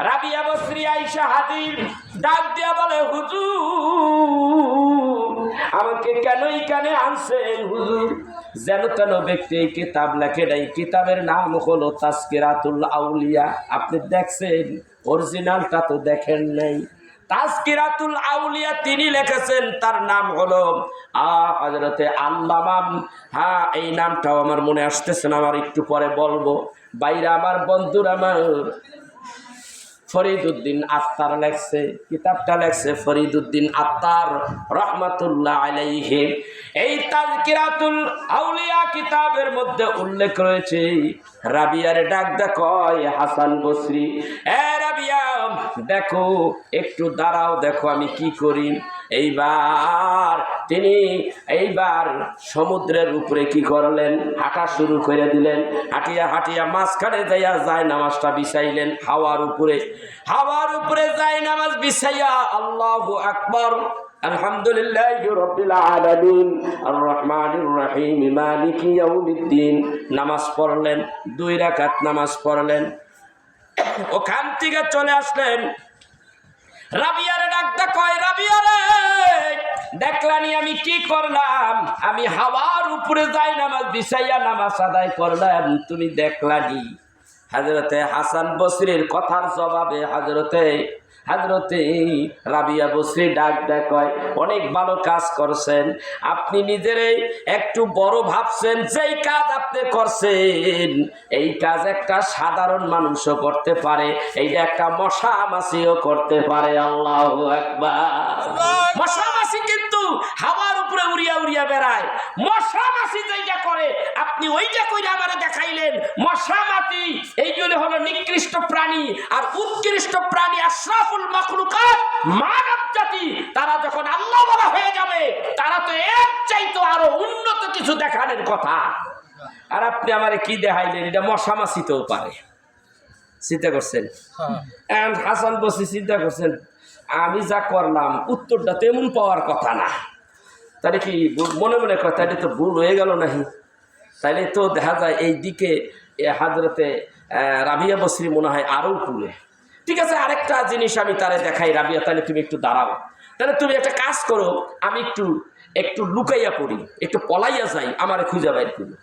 রাবিয়া বসরি আইসা হাজির, ডাক দিয়া বলে, হুজুর আমাকে কেন এখানে আনছেন হুজুর? যেন তেন ব্যক্তি এই কিতাব লেখে নাই, কিতাবের নাম হলো তাজকিরাতুল আউলিয়া। আপনি দেখছেন, অরিজিনালটা তো দেখেন নাই। তাজকিরাতুল আউলিয়া তিনি লিখেছেন, তার নাম হলো হযরতে আল্লামা, হ্যাঁ এই নামটাও আমার মনে আসতেছে না, আমার একটু পরে বলবো। বাইরে আমার বন্ধুরা, আমার ফরিদউদ্দিন আত্তার লেখছে, কিতাবটা লেখছে ফরিদউদ্দিন আত্তার রহমাতুল্লাহ আলাইহি। এই তাজকিরাতুল আউলিয়া কিতাবের মধ্যে উল্লেখ রয়েছে, রাবিয়ার ডাক কয় হাসান বসরি, এ রাবিয়া দেখো, একটু দাঁড়াও, দেখো আমি কি করি। এইবার সমুদ্রের উপরে কি করলেন, হাঁটা শুরু করে দিলেন। হাঁটিয়া হাঁটিয়া মাঝখানে যাইয়া যায় নামাজটা বিছাইলেন, হাওয়ার উপরে যায় নামাজ বিছাইয়া আল্লাহু আকবার, আলহামদুলিল্লাহি রাব্বিল আলামিন আর রহমানির রহিম মালিকি ইয়াউমিদ্দিন নামাজ পড়লেন, 2 রাকাত নামাজ পড়লেন। ওখান থেকে চলে আসলেন, রাবিয়ারে ডাকতে কয়, রাবিয়ারে দেখলানি আমি কি করলাম? আমি হাওয়ার উপরে যাই নামাজ বিছাইয়া নামাজ আদায় করলাম, তুমি দেখলানি? হযরতে হাসান বসরির কথার জবাবে হযরতে রাবিয়া বসরি ডাক কয়, অনেক ভালো কাজ করছেন, আপনি নিজেরে একটু বড় ভাবছেন, যেই কাজ আপনি করছেন এই কাজ একটা সাধারণ মানুষও করতে পারে, এইটা একটা মশা মাছিও করতে পারে। আল্লাহু আকবার। মশা মাছি কিন্তু হাওয়ার উপরে উড়িয়া উড়িয়া বেড়ায়, মশা মাছি যেটা করে আপনি ওইটা কইরা আমারে দেখাইলেন। মশা মাছি এইগুলো হলো নিকৃষ্ট প্রাণী, আর উৎকৃষ্ট প্রাণী আশরাফুল মাখলুকাত মানব জাতি, তারা যখন আল্লাহ বলা হয়ে যাবে তারা তো এর চাইতো আরো উন্নত কিছু দেখানোর কথা। আর আপনি আমারে কি দেখাইলেন? এটা মশা মাছিতেও পারে। চিন্তা করছেন? হাসান বসরি চিন্তা করছেন, আমি যা করলাম উত্তরটা তেমন পাওয়ার কথা না, তাহলে কি মনে মনে কথা, এটা তো ভুল হয়ে গেল নাহি? তাইলে তো দেখা যায় এই দিকে হযরতে রাবিয়া বসরি মনে হয় আরও কুলে। ঠিক আছে, আরেকটা জিনিস আমি তারে দেখাই, রাবিয়া তাহলে তুমি একটু দাঁড়াও, তাহলে তুমি একটা কাজ করো, আমি একটু লুকাইয়া পড়ি, একটু পলাইয়া যাই, আমারে খুঁজে বাইর করি।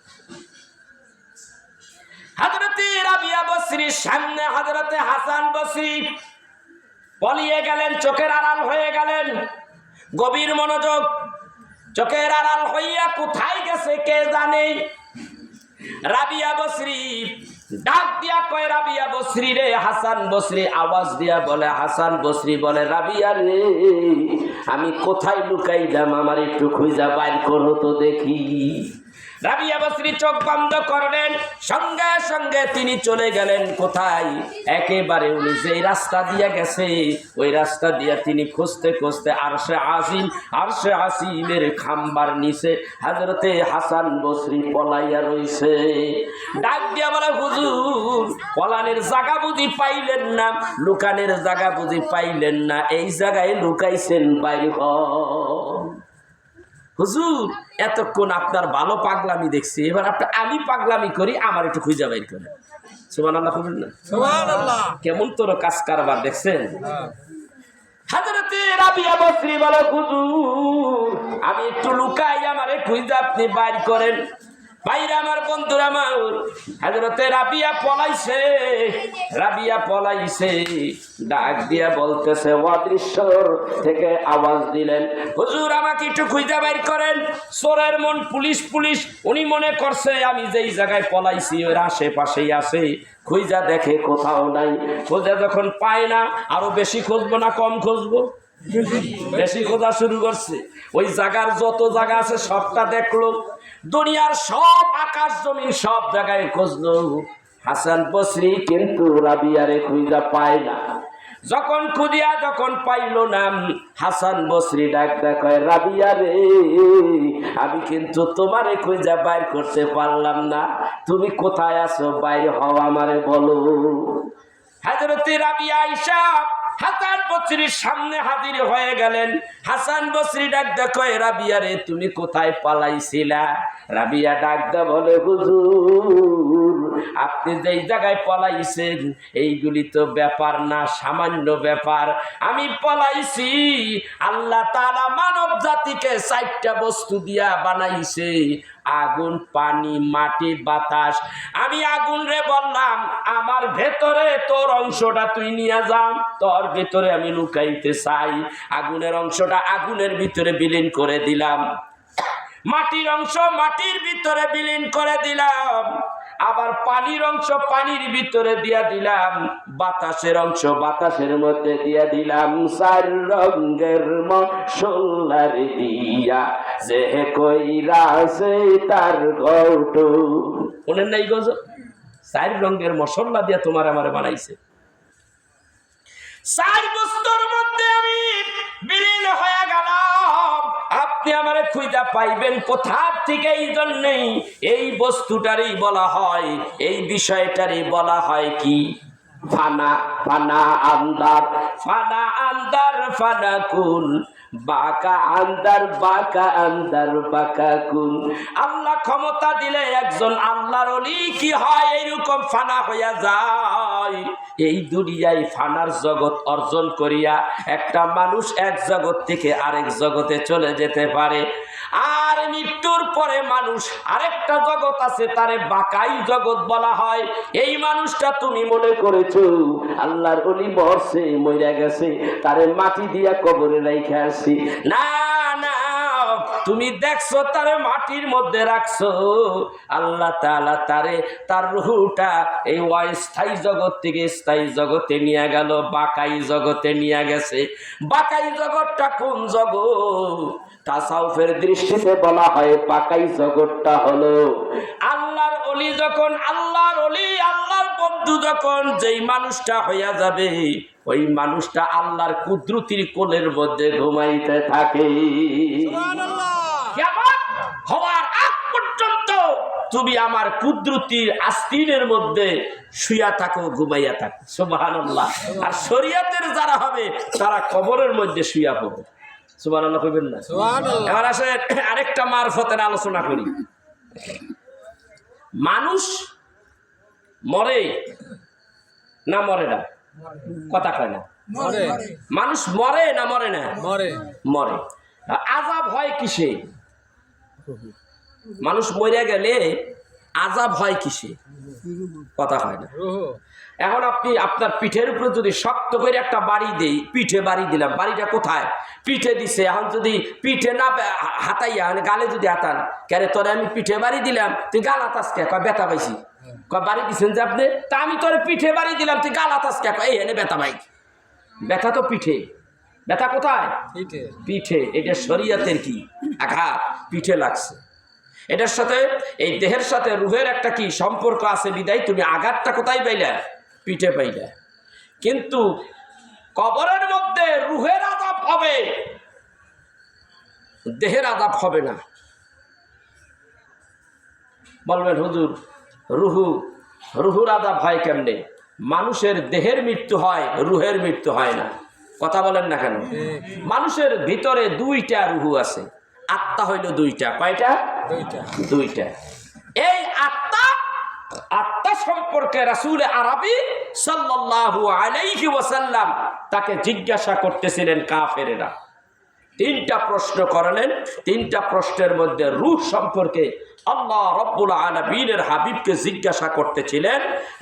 হযরতে রাবিয়া বসরির সামনে হযরতে হাসান বসরি পলিয়ে গেলেন, চোখের আড়াল হয়ে গেলেন। গভীর মনোযোগ, চোখের আড়াল হইয়া কোথায় গেছে কে জানে। রাবিয়া বসরি ডাক দিয়া কয় রাবিয়া বসরি রে। হাসান বসরি আওয়াজ দিয়া বলে, হাসান বসরি বলে রাবিয়া রে, আমি কোথায় লুকাইলাম, আমার একটু খুঁজা বাইর করো তো দেখি। রাবিয়া বসরি চোখ বন্ধ করলেন, সঙ্গে সঙ্গে তিনি চলে গেলেন কোথায়, একেবারে উনি যেই রাস্তা দিয়া গেছে ওই রাস্তা দিয়া তিনি খুঁজতে খুঁজতে আরশে আসিমের খাম্বার নিচে হযরতে হাসান বসরি পলাইয়া রইছে। ডাক দিয়া বলে, হুজুর পলানের জায়গা বুঝি পাইলেন না, লুকানের জায়গা বুঝি পাইলেন না, এই জায়গায় লুকাইছেন, বাইর হন। হুজুর এতক্ষণ আপনার ভালো পাগলামি দেখছি, এবার আমি পাগলামি করি, আমার একটু খুঁজে বাইর করে। সুবহানাল্লাহ বলবেন না? সুবহানাল্লাহ। কেমন তোর কাজ কারবার দেখছেন। হযরতে রাবিয়া বসরি বলে, হুজুর আমি একটু লুকাই, আমারে খুঁজে আপনি বাইর করেন। বাইরে আমার বন্ধুরা আমার, হযরতে রাবিয়া পলাইছে। ডাক দিয়া বলতেছে, অদৃশ্য থেকে আওয়াজ দিলেন, হুজুর আমাকে একটু খুঁজে বাইর করেন। চোরের মন পুলিশ, উনি মনে করছে আমি যেই জায়গায় পলাইছি ওর আশেপাশেই আছে, খুঁজা দেখে কোথাও নাই। খোঁজা যখন পায় না, আরো বেশি খুঁজবো না কম খুঁজবো? বেশি খোঁজা শুরু করছে। ওই জায়গার যত জায়গা আছে সবটা দেখলো, দুনিয়ার সব আকাশ জমিন সব জায়গায় খুঁজলো। হাসান বসরি কিন্তু রাবিয়ারে খুঁজা পায় না। যখন পাইল না, হাসান বসরি ডাক কয়, রাবিয়া রে, আমি কিন্তু তোমারে খুঁজা বাইর করতে পারলাম না, তুমি কোথায় আছো, বাইরে হও, আমারে বলো। হযরতে রাবিয়া আয়েশা হাসান বসরির সামনে হাজির হয়ে গেলেন। হাসান বসরি ডাক কয়, রাবিয়া রে, তুমি কোথায় পালাইছিলা? রাবিয়া ডাক বলে, হুজুর আপনি যেই জায়গায় পলাইছেন এইগুলি তো ব্যাপার না, সামান্য ব্যাপার। আমি পলাইছি, আল্লাহ তাআলা মানব জাতিকে 4টা বস্তু দিয়া বানাইছে, আগুন, পানি, মাটি, বাতাস। আমি আগুন রে বললাম, আমার ভেতরে তোর অংশটা তুই নিয়ে যাম, তোর ভেতরে আমি লুকাইতে চাই। আগুনের অংশটা আগুনের ভিতরে বিলীন করে দিলাম, মাটির অংশ মাটির ভিতরে বিলীন করে দিলাম, আবার পানির অংশ পানির ভিতরে দিয়া দিলাম, বাতাসের অংশ বাতাসের মধ্যে দিয়া দিলাম। 4 রঙের মশলার দিয়া যে কইরাছে তার গৌটো। শুনেন নাই গো, 4 রঙের মশলা দিয়া তোমার আমারে বানাইছে। 4 বস্তুর মধ্যে আমি বিলীন হয়ে গেলাম, আপনি আমারে খুঁজা পাইবেন কোথা থেকে? এই জন্যই এই বস্তুটারই বলা হয়, এই বিষয়টারই বলা হয় কি? ফানা আন্দার, ফানা কুল, বাকা আন্দার বাকা কুল। আল্লাহ ক্ষমতা দিলে একজন আল্লাহর ওলি কি হয়, এইরকম ফানা হইয়া যায়। এই দুনিয়ায় ফানার জগৎ অর্জন করিয়া একটা মানুষ এক জগৎ থেকে আরেক জগতে চলে যেতে পারে। আর মৃত্যুর পরে মানুষ আরেকটা জগৎ আছে, তারে বাকাই জগৎ বলা হয়। এই মানুষটা তুমি মনে করেছো আল্লাহর ওলি মরছে, মইরা গেছে, তারে মাটি দিয়া কবরে রাইখা আসি। না, তুমি দেখছো তারে মাটির মধ্যে রাখছো, আল্লাহ তাআলা তার রূহটা এই অস্থায়ী জগৎ থেকে স্থায়ী জগতে নিয়ে গেল, বাকাই জগতে নিয়ে গেছে। বাকাই জগৎটা কোন জগৎ? তাসাউফের দৃষ্টিতে বলা হয় বাকাই জগৎটা হলো আল্লাহর ওলি। যখন আল্লাহর ওলি, আল্লাহর বন্ধু যখন যেই মানুষটা হইয়া যাবে, ওই মানুষটা আল্লাহর কুদরতির কোলের মধ্যে ঘুমাইতে থাকে। কিয়ামত হওয়ার আগ পর্যন্ত তুমি আমার কুদরতির আস্তিনের মধ্যে শুয়া থাকো, ঘুমাইয়া থাকো। সুবহানাল্লাহ। আর শরীয়তের যারা হবে তারা কবরের মধ্যে শুয়া পড়বে। সুবহানাল্লাহ কইবেন না? সুবহানাল্লাহ। এবার আসেন আরেকটা মারফতের আলোচনা করি। মানুষ মরে না মরে না? কথা কয় না। মানুষ মরে না মরে না? মরে। আযাব হয় কিসে? মানুষ মরে গেলে আযাব হয় কিসে? কথা হয় না। এখন আপনি আপনার পিঠের উপরে যদি শক্ত করে একটা বাড়ি দেই, পিঠে বাড়ি দিলাম, বাড়িটা কোথায়? পিঠে দিছে। এখন যদি পিঠে না হাতাইয়া গালে যদি হাতান, কেরে তোরে আমি পিঠে বাড়ি দিলাম, তুই গাল হাতাস কে? কয় ব্যথা পাইছি। বাড়ি দিচ্ছেন যে আপনি? তা আমি তোর পিঠে বাড়ি দিলাম, তুই গালাতাস কে? এই এনে ব্যথা ভাই, ব্যথা তো পিঠে। ব্যথা কোথায়? পিঠে। এটা শরীয়তের কি আঘাত? পিঠে লাগছে। এটার সাথে এই দেহের সাথে রুহের একটা কি সম্পর্ক আছে বিদায় তুমি আঘাতটা কোথায় পাইলা? পিঠে পাইলা। কিন্তু কবরের মধ্যে রুহের আযাব হবে, দেহের আযাব হবে না। বলবেন হুজুর রুহুর আযাব হয় কেমনে? মানুষের দেহের মৃত্যু হয়, রুহের মৃত্যু হয় না। কথা বলেন না কেন? মানুষের ভিতরে দুইটা রুহু আছে, আত্মা হইল দুইটা। কয়টা? দুইটা। এই আত্মা সম্পর্কে রাসূল আরবি সাল্লাল্লাহু আলাইহি ওয়াসাল্লাম তাকে জিজ্ঞাসা করতেছিলেন কাফেরেরা। তিনটা প্রশ্ন করলেন। তিনটা প্রশ্নের মধ্যে রূহ সম্পর্কে আল্লাহ রাব্বুল আলামিনের হাবিবকে জিজ্ঞাসা করতেছিলেন।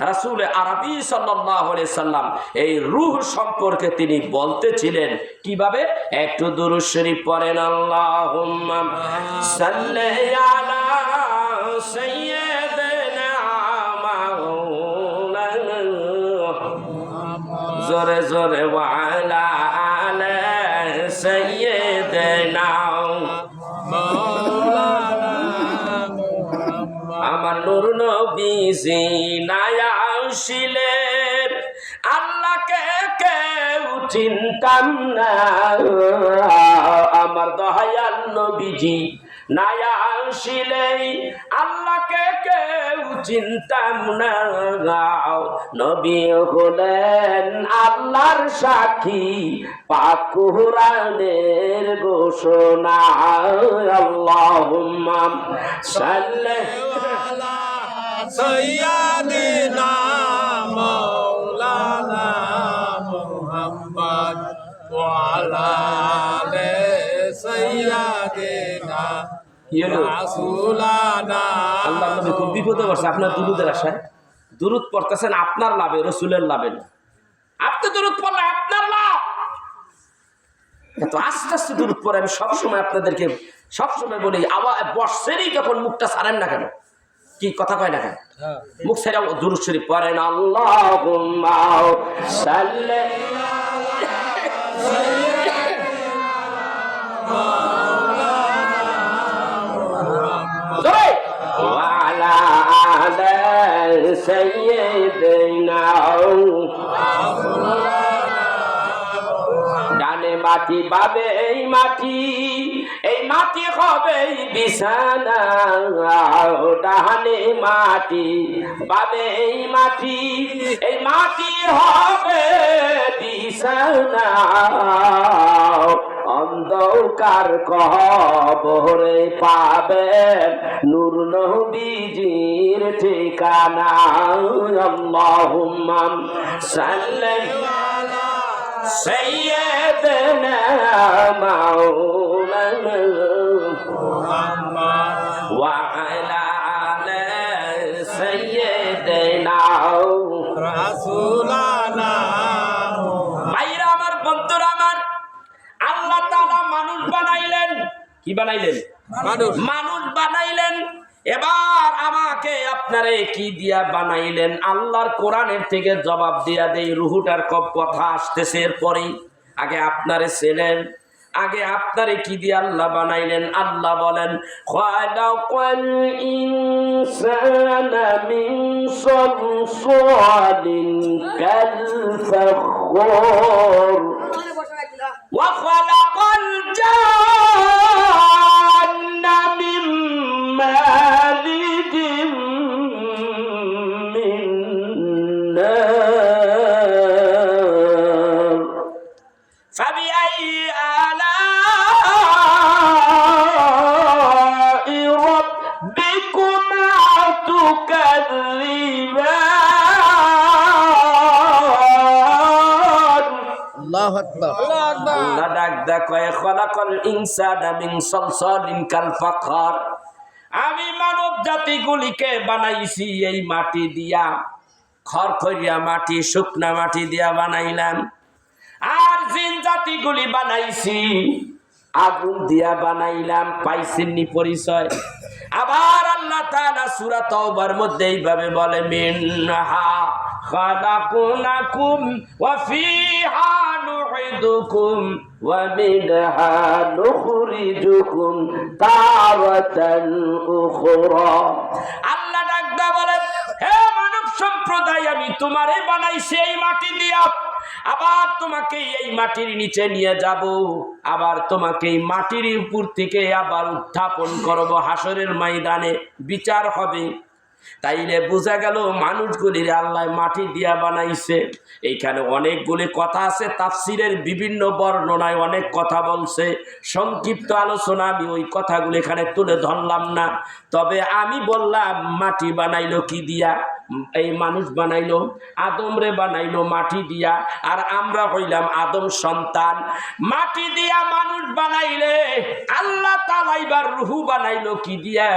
রাসূল আরবি সাল্লাল্লাহু আলাইহি সাল্লাম এই রূহ সম্পর্কে তিনি বলতেছিলেন কিভাবে? একটু দুরূদ শরীফ পড়েন। আল্লাহুম্মা সাল্লি আলা সাইয়্যিদিনা মাওলানা, জোরে জোরে ওয়া আলা আলি সাইয়্যিদিনা মাওলানা। আমার নূর নবীজি নায়া আসিলেন, আল্লাহকে কেউ চিনতাম না। আমার দয়াল নবীজি নায়া আসিলেন, আল্লাহকে কেউ চিনতাম না। নবী হলেন আল্লাহর সাক্ষী, পাক কুরআনের ঘোষণা। আল্লাহুম্মা সাল্লি আলা সাইয়্যিদিনা মাওলানা মুহাম্মদ ওয়া আলা আলি সাইয়্যিদিনা রাসূলানা। আল্লাহর নবী খুব বিপদে পড়ছে আপনার দুরূদের আশায়। দুরূদ পড়তেছেন আপনার লাভে, রাসূলের লাভে না। আপনি দুরূদ পড়লে আপনার লাভ। এত আস্তে আস্তে দুরূদ পড়ে আমি সবসময় আপনাদেরকে সবসময় বলি, আবার বর্ষেরই যখন মুখটা ছাড়েন না কেন, কি কথা কয় না কেন, মুখ ছেড়ে দুরূদ শরীফ পড়েন। আল্লাহুম্মা সাল্লি ওয়ালা আলি সাইয়্যিদিনা। ডানে মাটি বাবে এই মাটি, এই মাটি হবে বিছানা। ডানে মাটি বাবে এই মাটি, এই মাটি হবে বিছানা। অন্ধকার কবরে পাবেন নূর নবীজির ঠিকানা। আল্লাহুম্মা সাল্লি আলা সাইয়্যিদিনা মাওলানা মুহাম্মদ ওয়া আলা আলি সাইয়্যিদিনা রাসূলানা। ভাইরা আমার, বন্ধুরা আমার, আল্লাহ তাআলা মানুষ বানাইলেন। কি বানাইলেন? মানুষ বানাইলেন। এবার আমাকে আপনারে কি দিয়া বানাইলেন? আল্লাহর কোরআনের থেকে জবাব দিয়া দেই। রুহুটার কথা আসতেছে এরপরে। আগে আপনারে ছিলেন, আগে আপনারে কি দিয়ে আল্লাহ বানাইলেন? আল্লাহ বলেন, খালাকাল ইনসানা মিন সালসালিন কাল ফাখর ওয়া খালাকাল জান্না মিন মারিজিম মিন নার ফাবিআই আলা'i রাব্বিকুমা তুকাযযিবান। আল্লাহু আকবার। আল্লাহ ডাক দেয়, খালাকাল ইনসানা মিন সালসালিন কাল ফাখর। আমি মানব জাতিগুলিকে বানাইছি এই মাটি দিয়া, খড়খড়িয়া মাটি, শুকনা মাটি দিয়া বানাইলাম। আর জিন জাতিগুলি বানাইছি আগুন দিয়া বানাইলাম। পাইছেননি পরিচয়? আবার আল্লাহ তাআলা সূরা তাওবার মধ্যে এইভাবে বলে, মিনহা খালাকনাকুম ওয়া ফিহা নুঈদুকুম ওয়া মিনহা নুখরিজুকুম তারাতান উখরা। আল্লাহ ডাকদা বলে, হে মানব সম্প্রদায়, আমি তোমারে বানাইছি এই মাটি দিয়া, আবার তোমাকে এই মাটির নিচে নিয়ে যাব, আবার তোমাকে এই মাটির উপর থেকে আবার উত্থাপন করব, হাসরের ময়দানে বিচার হবে। তাইলে বোঝা গেল মানুষগুলির আল্লাহ মাটি দিয়া বানাইছে। এইখানে অনেকগুলি কথা আছে, তাফসিরের বিভিন্ন বর্ণনায় অনেক কথা বলছে। সংক্ষিপ্ত আলোচনা, আমি ওই কথাগুলি এখানে তুলে ধরলাম না। তবে আমি বললাম মাটি বানাইলো কি দিয়া? এই মানুষ বানাইলো, আদমরে বানাইলো মাটি দিয়া, আর আমরা হইলাম আদম সন্তান। মাটি দিয়া মানুষ বানাইলে আল্লাহ তাআলা এবার রূহ বানাইলো কি দিয়া?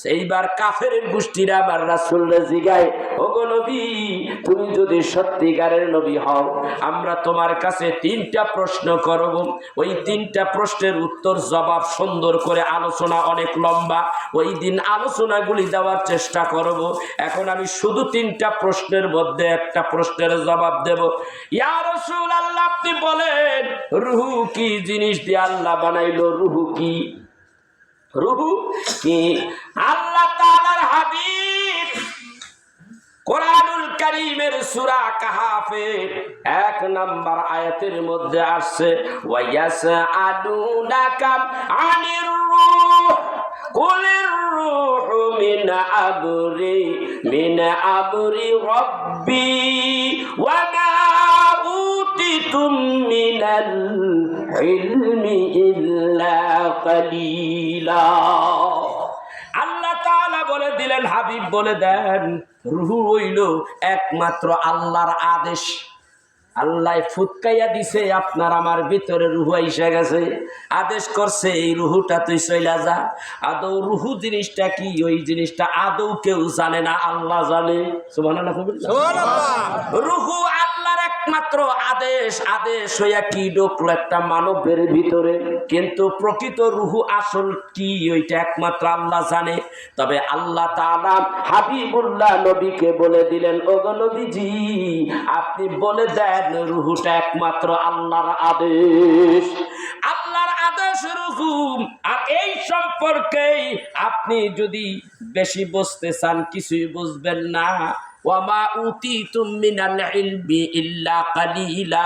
সেইবার কাফেরের গোষ্ঠীরা আমার রাসূলকে জিগায়, ওগো নবী, তুমি যদি সত্যিকারের নবী হও, আমরা তোমার কাছে 3টা প্রশ্ন করব। ওই 3টা প্রশ্নের উত্তর জবাব সুন্দর করে, আলোচনা অনেক লম্বা, ওই দিন আলোচনাগুলি দেওয়ার চেষ্টা করব। এখন আমি শুধু 3টা প্রশ্নের মধ্যে একটা প্রশ্নের জবাব দেব। ইয়া রাসূলুল্লাহ, আপনি বলেন রূহ কি জিনিস দিয়ে আল্লাহ বানাইলো? রূহ কি? রূহ কি? আল্লাহ তাআলার হাবিব কোরআনুল কারীমের সূরা কাহাফের 1 নম্বর আয়াতের মধ্যে আসছে, ওয়া ইয়াসআলুনাকা আনির রূহ কুলির রূহু মিন আমরি রাব্বি ওয়া মা উতিতুম মিনাল ইলমি ইল্লা কালিলা। আল্লাহ তাআলা বলে দিলেন, হাবিব বলে দেন, রূহ হইল একমাত্র আল্লাহর আদেশ। আল্লাহ ফুৎকাইয়া দিছে, আপনার আমার ভিতরে রূহ আইসা গেছে, আদেশ করছে এই রূহটা তুই চইলা যা। আদৌ রূহ জিনিসটা কি, ওই জিনিসটা আদৌ কেউ জানে না, আল্লাহ জানে। সুবহানাল্লাহ, সুবহানাল্লাহ। রূহ আল্লাহর একমাত্র আদেশ। আদেশ হইয়া কি ঢুকলো একটা মানবের ভিতরে, কিন্তু প্রকৃত রূহ আসল কি ওইটা একমাত্র আল্লাহ জানে। তবে আল্লাহ তাআলা হাবিবুল্লাহ নবীকে বলে দিলেন, ওগো নবীজি, আপনি বলে দেন রূহটা একমাত্র আল্লাহর আদেশ। আল্লাহর আদেশ রূহ। আর এই সম্পর্কে আপনি যদি বেশি বুঝতে চান, কিছুই বুঝবেন না। ওয়ামা উতিতুম মিনাল ইলমি ইল্লা কালিলা।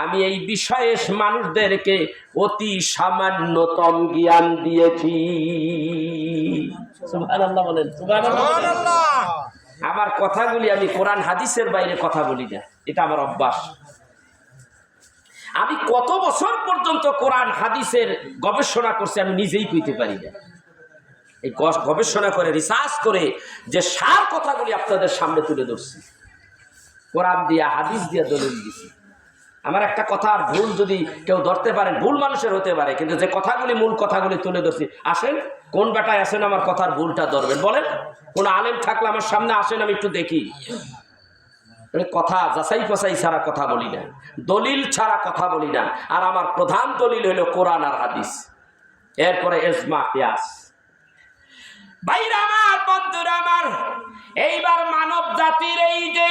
আমি এই বিষয়ে মানুষদেরকে অতি সামান্যতম জ্ঞান দিয়েছি। সুবহানাল্লাহ বলেন, সুবহানাল্লাহ। আমার কথাগুলি আমি কোরআন হাদিসের বাইরে কথা বলি না, এটা আমার অভ্যাস। আমি কত বছর পর্যন্ত কোরআন হাদিসের গবেষণা করছি আমি নিজেই কইতে পারি না। এই গবেষণা করে, রিসার্চ করে যে সার কথাগুলি আপনাদের সামনে তুলে ধরছি, কোরআন দিয়া হাদিস দিয়া দলিল দিছি। আমার একটা কথার ভুল যদি কেউ ধরতে পারেন, ভুল মানুষের হতে পারে, কিন্তু যে কথাগুলি মূল কথাগুলি তুলে ধরছি। আসেন, কোন বেটায় আসেন আমার কথার ভুলটা ধরবেন? বলেন, কোন আলেম থাকলে আমার সামনে আসেন, আমি একটু দেখি। কথা যাচাই ফাচাই ছাড়া কথা বলি না, দলিল ছাড়া কথা বলি না। আর আমার প্রধান দলিল হলো কোরআন আর হাদিস, এরপরে ইজমা কিয়াস। ভাইরা আমার, বন্ধুরা আমার, এইবার মানব জাতির এই যে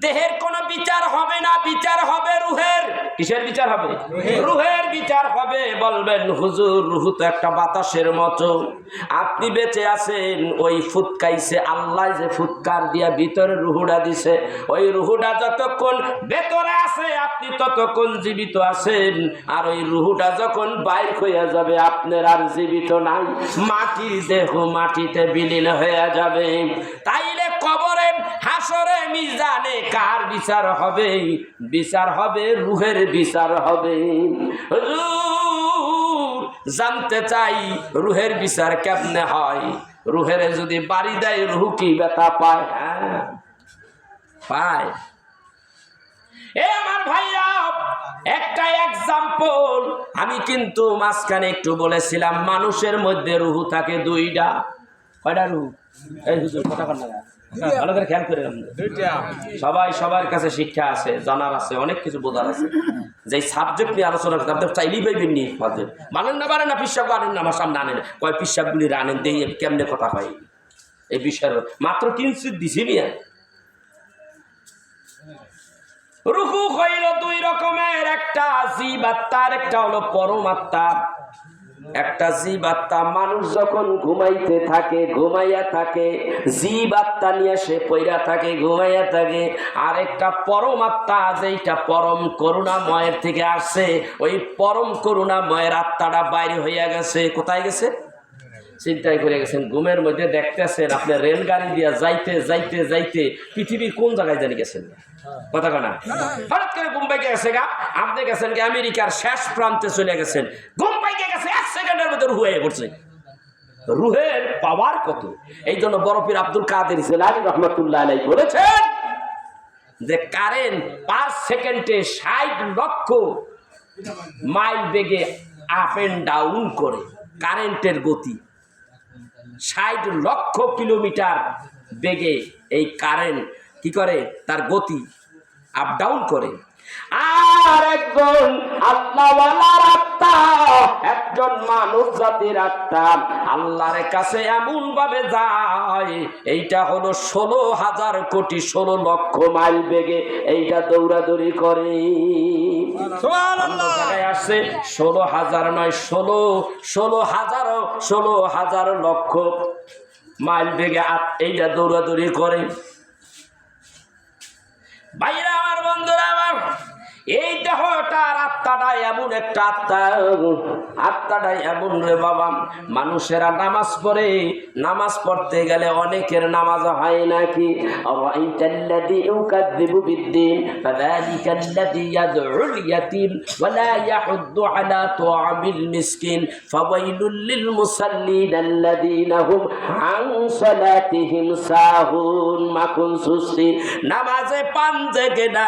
দেহের কোনো বিচার হবে না, বিচার হবে রুহের। কিসের বিচার হবে? রুহের বিচার হবে। বলবেন হুজুর, রুহ তো একটা বাতাসের মতো, আপনি বেঁচে আছেন, ওই ফুৎকাইছে আল্লাহ, যে ফুৎকার দিয়া ভিতরে রুহুটা দিছে, ওই রুহুটা যতক্ষণ ভেতরে আছে আপনি ততক্ষণ জীবিত আছেন। আর ওই রুহুটা যখন বাইর হইয়া যাবে আপনার আর জীবিত নাই, মাটির দেহ মাটিতে বিলীন হয়ে যাবে। তাইলে কবরে, হাসরে, মিজানে কার বিচার হবে? বিচার হবে রুহের বিচার হবে। জানতে চাই রুহের বিচার কেমনে হয়? রুহের যদি বাড়ি দেয় রুহ কি ব্যথা পায়? হ্যাঁ পায়। এ আমার ভাইয়া, একটা এক্সাম্পল আমি কিন্তু মাঝখানে একটু বলেছিলাম, মানুষের মধ্যে রুহ থাকে 2টা। কয়টা রুহ? এই হুজুর কথা কর না, ভালো করে খেয়াল করে। সবাই সবার কাছে শিক্ষা আছে, জানার আছে, অনেক কিছু বোঝার আছে। যে সাবজেক্ট নিয়ে আলোচনা করতে আপনি চাইলেই পাইবেন নি। মানেন না, পারেন না, পিসাব আনেন না, আমার সামনে আনেন, কয় পিসাবগুলি আনেন, দিয়ে কেমনে কথা হয়। এই বিষয়ের মাত্র 3 সিট দিছি মিয়া। রুকু হইল 2 রকমের, একটা জীবাত্মা আর একটা হলো পরমাত্মা। একটা জীবাত্মা মানুষ যখন ঘুমাইতে থাকে, ঘুমাইয়া থাকে, জীবাত্মা নিয়ে সে পয়রা থাকে, ঘুমাইয়া থাকে। আর একটা পরমাত্মা, যেটা পরম করুণাময়ের থেকে আসছে, ওই পরম করুণাময়ের আত্মাটা বাইরে হইয়া গেছে। কোথায় গেছে? চিন্তায় করে গেছেন। ঘুমের মধ্যে দেখতেছেন আপনি রেলগাড়ি দিয়া যাইতে যাইতে যাইতে পৃথিবীর কোন জায়গায় জানি গেছেন, কথা না হঠাৎ করে ঘুম পাইকে গেছে গা, আপনি গেছেন কি আমেরিকার শেষ প্রান্তে চলে গেছেন, ঘুম পাইকে গেছে 1 সেকেন্ডের মধ্যে রুহ হয়ে পড়ছে। রুহের পাওয়ার কত! এই জন্য বড় পীর আব্দুল কাদের জিলানী রহমাতুল্লাহ আলাইহি বলেছেন যে কারেন্ট পার সেকেন্ডে 60 লক্ষ মাইল বেগে আপ এন্ড ডাউন করে। কারেন্টের গতি 60 লক্ষ কিলোমিটার বেগে এই কারেন্ট কি করে, তার গতি আপ ডাউন করে। আর একজন আল্লাহওয়ালার আত্মা, একজন মানব জাতির আত্মা আল্লাহর কাছে এমন ভাবে যায়, এইটা হলো 16,000 কোটি 16 লক্ষ মাইল বেগে এইটা দৌড়াদৌড়ি করে। জায়গায় আসছে 16,000 নয়, 16,000 লক্ষ মাইল বেগে এইটা দৌড়াদৌড়ি করে। ভাইরা আমার, বন্ধুরা আমার, এই দেহটার আত্মাটা এমন একটা আত্মাটা এমন রে বাবা, মানুষেরা নামাজ পড়ে, নামাজ পড়তে গেলে অনেকের নামাজ হয় নাকি। আরাইতাল্লাযী ইউকাযযিবু বিদ্দীন ফাযালিকাল্লাযী ইয়াদউল ইয়াতীম ওয়া লা ইয়াহুদ্দু আলা তুআমিল মিসকিন ফাওয়াইলুল লিল মুসাল্লিন আল্লাযীনা হুম আন সালাতিহিম সাহুন। মাকুন সুস্তি নামাজে পান জেগে না,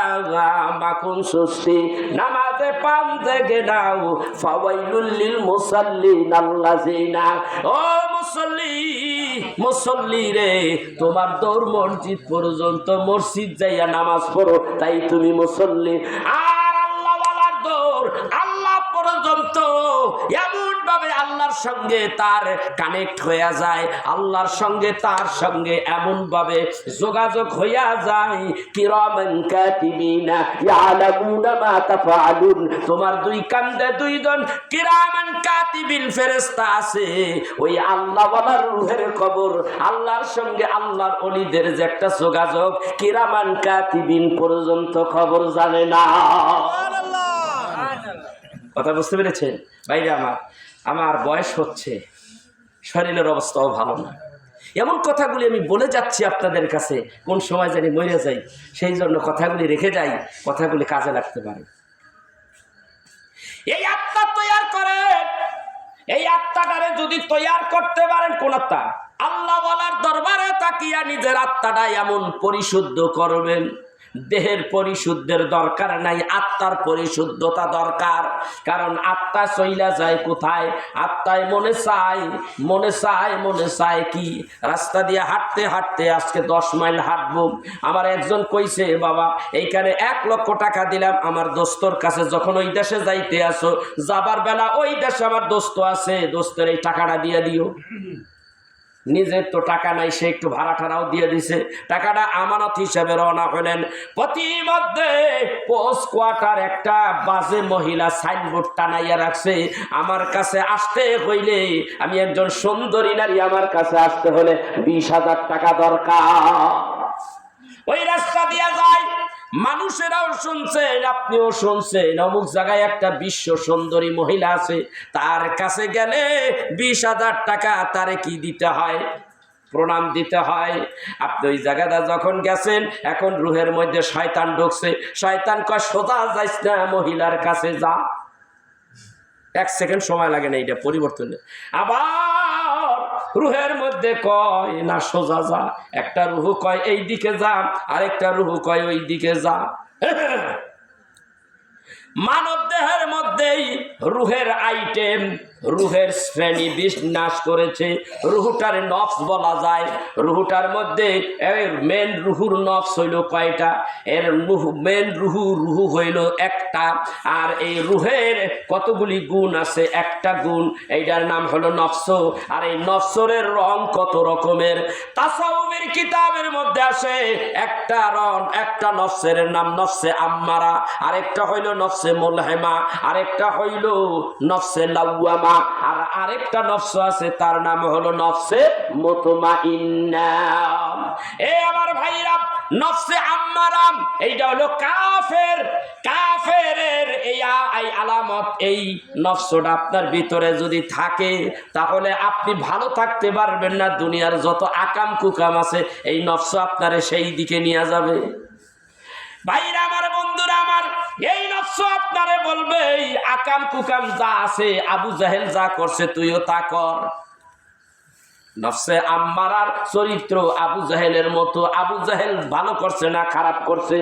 মাকুন সুস্তি নামাজে পান জেগে নাও, ফাওয়াইলুল লিল মুসাল্লিন আল্লাযীনা। ও মুসল্লি রে, তোমার দৌড় মসজিদ পর্যন্ত, মসজিদ যাইয়া নামাজ পড়ো, তাই তুমি মুসল্লি। আর আল্লাহওয়ালার দৌড় আল্লাহ পর্যন্ত এমন ভাবে আল্লাহর সঙ্গে তার কানেক্ট হইয়া যায়, আল্লাহর সঙ্গে তার সঙ্গে এমন ভাবে যোগাযোগ হইয়া যায়। কিরামান কাতিবিনা ইয়ালামুনা মা তাফআলুন, তোমার 2 কান্দে 2 জন কিরামান কাতিবিন ফেরেশতা আছে। ওই আল্লাহওয়ালার রূহের খবর, আল্লাহর সঙ্গে আল্লাহর ওলিদের যে একটা যোগাযোগ, কিরামান কাতিবিন পর্যন্ত খবর জানে না। কথা বুঝতে পেরেছেন? বাইরে আমার বয়স হচ্ছে, শরীরের অবস্থাও ভালো না, এমন কথাগুলি আমি বলে যাচ্ছি আপনাদের কাছে, কোন সময় জানি মরে যাই, সেই জন্য কথাগুলি রেখে যাই, কথাগুলি কাজে লাগতে পারে। এই আত্মা তৈয়ার করে, এই আত্মাটারে যদি তৈয়ার করতে পারেন, কোন আত্মা? আল্লাহ ওয়ালার দরবারে তাকিয়া নিজের আত্মাটা এমন পরিশুদ্ধ করবেন, দেহের পরিশুদ্ধের দরকার নাই, আত্মার পরিশুদ্ধতা দরকার। কারণ আত্মা চইলা যায় কোথায়? আত্মায় মনে চায় কি? রাস্তা দিয়ে হাঁটতে হাঁটতে আজকে 10 মাইল হাঁটবো, আমার একজন কইছে, বাবা এইখানে 1 লক্ষ টাকা দিলাম আমার দোস্তর কাছে, যখন ওই দেশে যাইতে আসো, যাবার বেলা ওই দেশে আমার দোস্ত আছে, দোস্তের এই টাকাটা দিয়ে দিও। নিজের তো টাকা নাই, সে একটু ভাড়া ঠাড়াও দিয়ে দিছে, টাকাটা আমানত হিসাবে রওনা হলেন। প্রতিমধ্যে পোস্ট কোয়ার্টার একটা বাজে মহিলা সাইনবোর্ড টানাইয়া রাখছে, আমার কাছে আসতে হইলে, আমি একজন সুন্দরী নারী, আমার কাছে আসতে হলে 20,000 টাকা দরকার। ওই রাস্তা দিয়া যায়, মানুষেরাও শুনছেন, আপনিও শুনছেন, অমুক জায়গায় একটা বিশ্ব সুন্দরী মহিলা আছে, তার কাছে গেলে 20,000 টাকা তারে কি দিতে হয়? প্রণাম দিতে হয়। আপনি ওই জায়গাটা যখন গেছেন, এখন রুহের মধ্যে শয়তান ঢুকছে, শয়তান কয় সোজা যাইস না, মহিলার কাছে যা। 1 সেকেন্ড সময় লাগে না এটা পরিবর্তনে। আবার রুহের মধ্যে কয় না সোজা যা, একটা রুহু কয় এই দিকে যা, আরেকটা রুহু কয় ওই দিকে যা। মানব দেহের মধ্যেই রুহের আইটেম, রুহের শ্রেণী বিন্যাস করেছে। রুহুটার নফস বলা যায়। রুহুটার মধ্যে মেন রুহুর নফস হইল কয়টা? এর মেন রুহু হইল একটা। আর এই রুহের কতগুলি গুণ আছে? একটা গুণ, এইটার নাম হলো নফস। আর এই নফসের রং কত রকমের? তাসাউফের কিতাবের মধ্যে আসে একটা নফসের নাম নফসে আম্মারা, আরেকটা হইল নফসে মুলহিমা, আরেকটা হইল নফসে লাওয়ামা, আর আরেকটা নফস আছে তার নাম হলো নফসে মুতমাইন্না। আমার ভাইরা, নফসে আম্মারা এইটা হলো কাফেরের এই আলামত। এই নফসটা আপনার ভিতরে যদি থাকে তাহলে আপনি ভালো থাকতে পারবেন না। দুনিয়ার যত আকাম কুকাম আছে এই নফস আপনারে সেই দিকে নিয়ে যাবে। ভাইরা আমার, বন্ধুরা আমার, এই নফস আপনারে বলবে এই আকাম কুকাম যা আছে, আবু জাহেল যা করছে তুইও তা কর। নফসে আম্মারার চরিত্র আবু জাহেলের মতো। আবু জাহেল ভালো করছে না খারাপ করছে?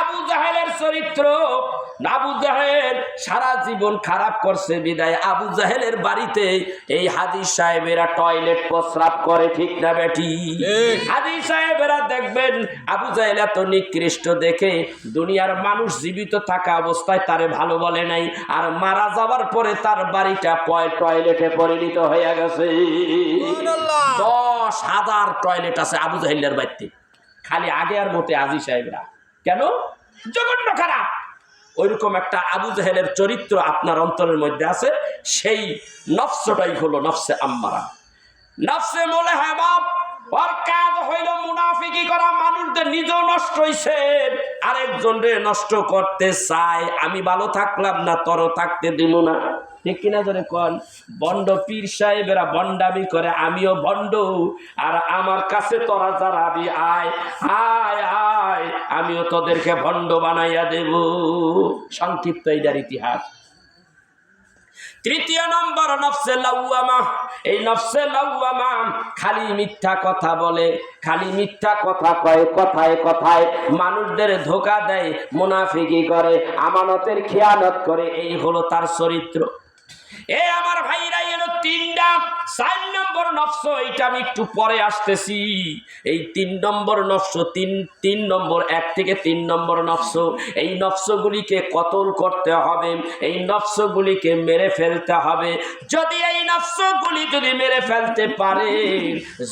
আবু জাহেলের চরিত্র, আবু জাহেল সারা জীবন খারাপ করছে বিদায় আবু জাহেলের বাড়িতে এই হাদিস সাহেবেরা টয়লেট প্রস্রাব করে, ঠিক না বেটি? হাদিস সাহেবেরা দেখবেন আবু জাহেল এত নিকৃষ্ট দেখে দুনিয়ার মানুষ জীবিত থাকা অবস্থায় তারে ভালো বলে নাই, আর মারা যাওয়ার পরে তার বাড়িটা টয়লেটে পরিণত হয়ে গেছে। 10,000 টয়লেট আছে আবু জাহেলের বাড়িতে, খালি আগে আর মতে আজি সাহেবরা। কেন? জঘন্য খারাপ। ওইরকম একটা আবু জাহেলের চরিত্র আপনার অন্তরের মধ্যে আছে। সেই নফসটাই হলো নফসে আম্মারা। নফসে মুলহিমা ওর কাজ হইল মুনাফিকি করা, মানুষদের নিজেও নষ্ট হইছে, আরেকজনরে নষ্ট করতে চায়। আমি ভালো থাকলাম না, তরও থাকতে দিব না, ঠিক কিনা জোরে কন? বন্ড পীর সাহেবেরা বন্ডামি করে, আমিও বন্ড, আর আমার কাছে তোরা যারা আয় আয় আয়, আমিও তোদেরকে বন্ড বানাইয়া দেব। সংক্ষিপ্ত এইটার ইতিহাস। তৃতীয় নম্বর নফসে লাওয়ামা। এই নফসে লাওয়ামা খালি মিথ্যা কথা বলে, খালি মিথ্যা কথা কয়, কথায় কথায় মানুষদের ধোঁকা দেয়, মুনাফিকি করে, আমানতের খেয়ানত করে। এই হলো তার চরিত্র। আমার ভাইরা, এলো 3টা। 4 নম্বর নফস, এইটা আমি একটু পরে আসতেছি। এই 3 নম্বর নফস, 3 নম্বর 1 থেকে 3 নম্বর নফস, এই নফসগুলিকে কতল করতে হবে, এই নফসগুলিকে মেরে ফেলতে হবে। যদি এই নফসগুলি যদি মেরে ফেলতে পারে,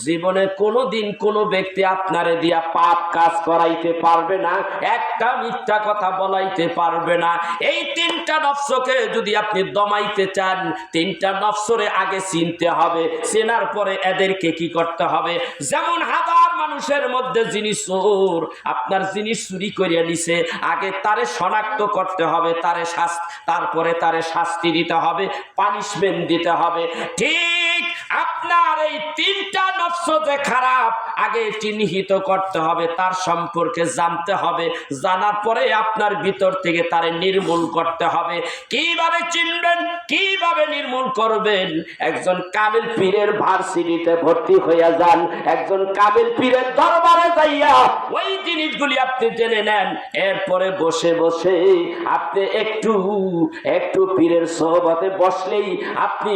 জীবনে কোনোদিন কোনো ব্যক্তি আপনারে দিয়া পাপ কাজ করাইতে পারবে না, একটা মিথ্যা কথা বলাইতে পারবে না। এই 3টা নফসকে যদি আপনি দমাইতে চান, 3টা নফসরে আগে চিনতে হবে, চেনার পরে এদেরকে কি করতে হবে। যেমন 1000 মানুষের মধ্যে যিনি চোর, আপনার জিনিস চুরি করিয়া নিছে, আগে তারে শনাক্ত করতে হবে, তারপরে তারে শাস্তি দিতে হবে, পানিশমেন্ট দিতে হবে। ঠিক আপনার এই 3টা নফস যে খারাপ, আগে চিহ্নিত করতে হবে, তার সম্পর্কে জানতে হবে, জানার পরে আপনার ভিতর থেকে তারে নির্মূল করতে হবে। কিভাবে চিনবেন, কিভাবে নির্মূল করবেন? একজন কামিল পীরের ভার্সিটিতে ভর্তি হইয়া যান, একজন কামিল পীরের দরবারে যাইয়া ওই জিনিসগুলি আপনি জেনে নেন। এরপরে বসে বসে আপনি একটু পীরের সোহবতে বসলেই আপনি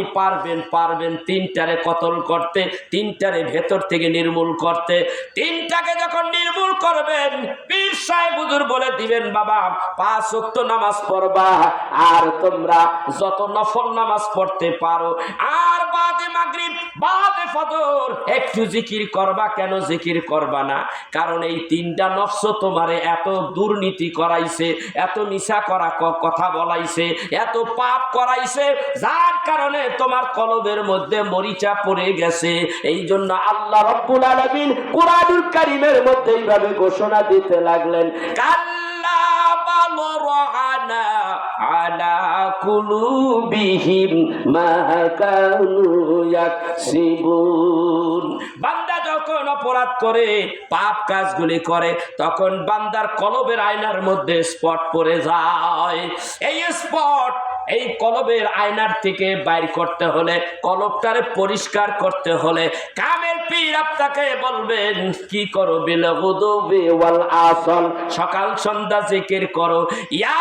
পারবেন 3টারে কতল করতে, 3টারে ভেতর থেকে নির্মূল করতে। 3টাকে যখন নির্মূল করবেন, পীর সাহেব হুজুর বলে দিবেন, বাবা 5 ওয়াক্ত নামাজ পড়বা, আর তোমরা যত নফল নামাজ পড়তে পারো, আর বাদে মাগরিব বাদে ফজর একটু জিকির করবা। কেন জিকির করবা না? কারণ এই 3টা নফস তোমারে এত দুর্নীতি করাইছে, এত মিছা করা কথা বলাইছে, এত পাপ করাইছে, যার কারণে তোমার কলবের মধ্যে মরিচা পড়ে গেছে। এই জন্য আল্লাহ রাব্বুল আলামিন কুরআনুল কারীমের মধ্যে এইভাবে ঘোষণা দিতে লাগলেন, কাল্লা বাল রানা আলা কুলুবিহিম মা কানু ইয়াকসিবুন। বান্দা যখন অপরাধ করে, পাপ কাজগুলি করে, তখন বান্দার কলবের আয়নার মধ্যে স্পট পড়ে যায়। এই স্পট, এই কলবের আয়নার থেকে বাইর করতে হলে, কলবটারে পরিষ্কার করতে হলে, কামেল পীর আপনাকে বলবেন কি করো? বিল গুদুবি ওয়াল আসল, সকাল সন্ধ্যা জিকির করো। ইয়া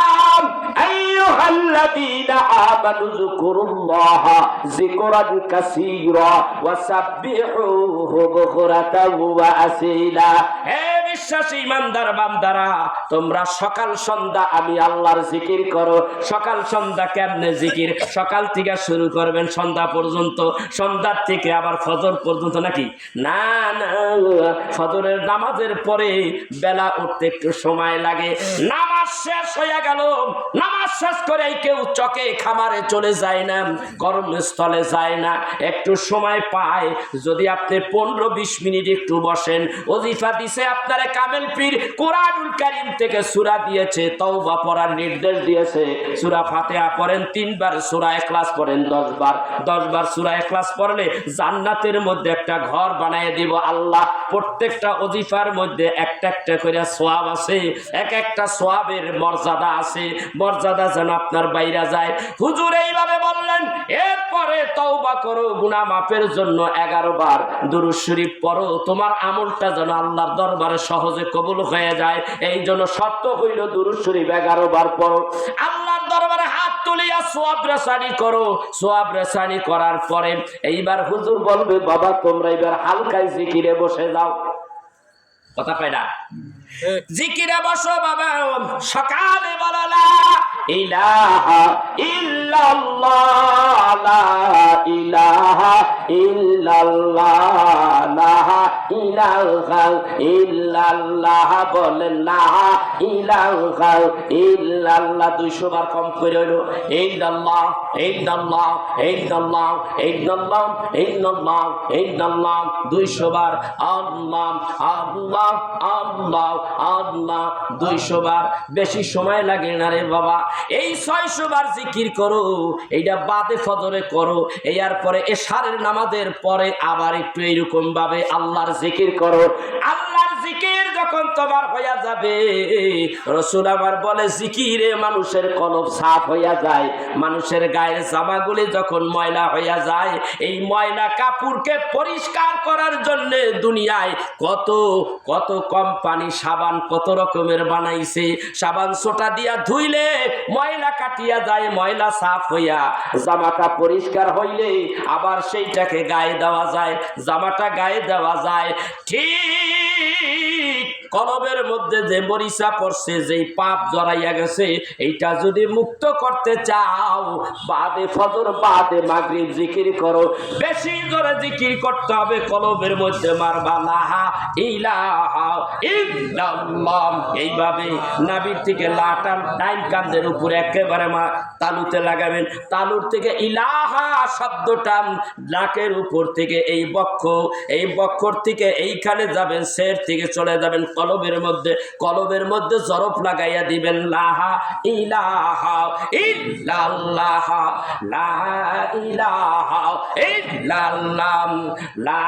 আইয়ুহাল্লাযীনা আমানু যকুরুল্লাহা যিকরান কাসীরা ওয়া সাব্বিহুহু বুকরাতাও ওয়া আসীলা। হে বিশ্বাসী ইমানদার বান্দারা, তোমরা সকাল সন্ধ্যা আমি আল্লাহর জিকির করো। সকাল সন্ধ্যা কেমনে জিকির? সকাল থেকে শুরু করবেন সন্ধ্যা পর্যন্ত, সন্ধ্যার থেকে আবার ফজর পর্যন্ত, নাকি? না না, ফজরের নামাজের পরে বেলা উঠতে একটু সময় লাগে। নামাজ শেষ হয়ে গেল, নামাজ শেষ করে কেউ চকে খামারে চলে যায় না, কর্মস্থলে যায় না, একটু সময় পায়। যদি আপনি 15-20 মিনিট একটু বসেন, ওজিফা দিছে আপনারে কামেল পীর, কোরআনুল কারীম থেকে সূরা দিয়েছে, তওবা পড়ার নির্দেশ দিয়েছে, সূরা ফাতিহা পড়েন 3 বার, সূরা ইখলাস পড়েন 10 বার। 10 বার সূরা ইখলাস পড়লে জান্নাতের মধ্যে একটা ঘর বানিয়ে দিব আল্লাহ। প্রত্যেকটা ওজিফার মধ্যে একটা একটা করে সওয়াব আছে, এক একটা সওয়াবের মর্যাদা আছে। মর্যাদা যেন আপনার বাইরে যায়। হুজুর এইভাবে বললেন। এরপরে তওবা করো, গুনাহ মাফের জন্য 11 বার দুরূদ শরীফ পড়ো, তোমার আমলটা যেন আল্লাহর দরবারে সহজে কবুল হয়ে যায়। এই জন্য শর্ত হইল দুরূদ শরীফ 11 বার পড়ো। আল্লাহর দরবারে হাত তুলিয়া সওয়াব রেসানি করো। সওয়াব রেসানি করার পরে এইবার হুজুর বলবে, বাবা তোমরা এবার হালকায় জিকিরে বসে যাও। কথা কয় না? জিকিরে বসো বাবা। সকালে বলো লা ইলাহা ইল্লাল্লাহ, লা ইলাহা ইল্লাল্লাহ, লা ইলাহা ইল্লাল্লাহ। বলেন লা ইলাহা ইল্লাল্লাহ 200 বার কম করে হলো। ইল্লাল্লাহ ইল্লাল্লাহ ইল্লাল্লাহ ইল্লাল্লাহ ইল্লাল্লাহ ইল্লাল্লাহ 200 বার। আল্লাহ আল্লাহ আল্লাহ আল্লাহ 200 বার। বেশি সময় লাগে না রে বাবা। এই 600 বার জিকির করো। এইটা বাদে ফজরে করো। এরপরে এশারের নামাজের পরে আবার একটু এইরকম ভাবে আল্লাহর জিকির করো। আল্লাহর জিকির যখন তোমার হইয়া যাবে, রাসূল আমার বলে জিকিরে মানুষের কলব সাফ হইয়া যায়। মানুষের গায়ের জামাগুলি যখন ময়লা হইয়া যায়, এই ময়লা কাপড়কে পরিষ্কার করার জন্য দুনিয়ায় কত কত কোম্পানি সাবান কত রকমের বানাইছে। সাবান সোটা দিয়া ধুইলে ময়লা কাটিয়া যায়, ময়লা সাফ হইয়া জামাটা পরিষ্কার হইলে আবার সেইটাকে গায়ে দেওয়া যায়, জামাটা গায়ে দেওয়া যায়। ঠিক কলবের মধ্যে যে মরিচা পড়ছে, যেই পাপ জড়াইয়া গেছে, এইটা যদি মুক্ত করতে চাও, বাদে ফজর বাদে মাগরিব জিকির করো। বেশি জোরে জিকির করতে হবে। কলবের মধ্যে মারবা লা ইলাহা ইল্লাল্লাহ। এইভাবে নাভির থেকে লাটা ডাইন কাঁধের উপরে একেবারে তালুতে লাগাবেন। তালুর থেকে ইলাহা শব্দটা নাকের উপর থেকে এই বক্ষর থেকে এইখানে যাবেন, সের থেকে চলে যাবেন কলবের মধ্যে। কলবের মধ্যে জরফ লাগাইয়া দিবেন লাহা ইলাহা ইল্লাল্লাহ, লা ইলাহা ইল্লাল্লাহ, লা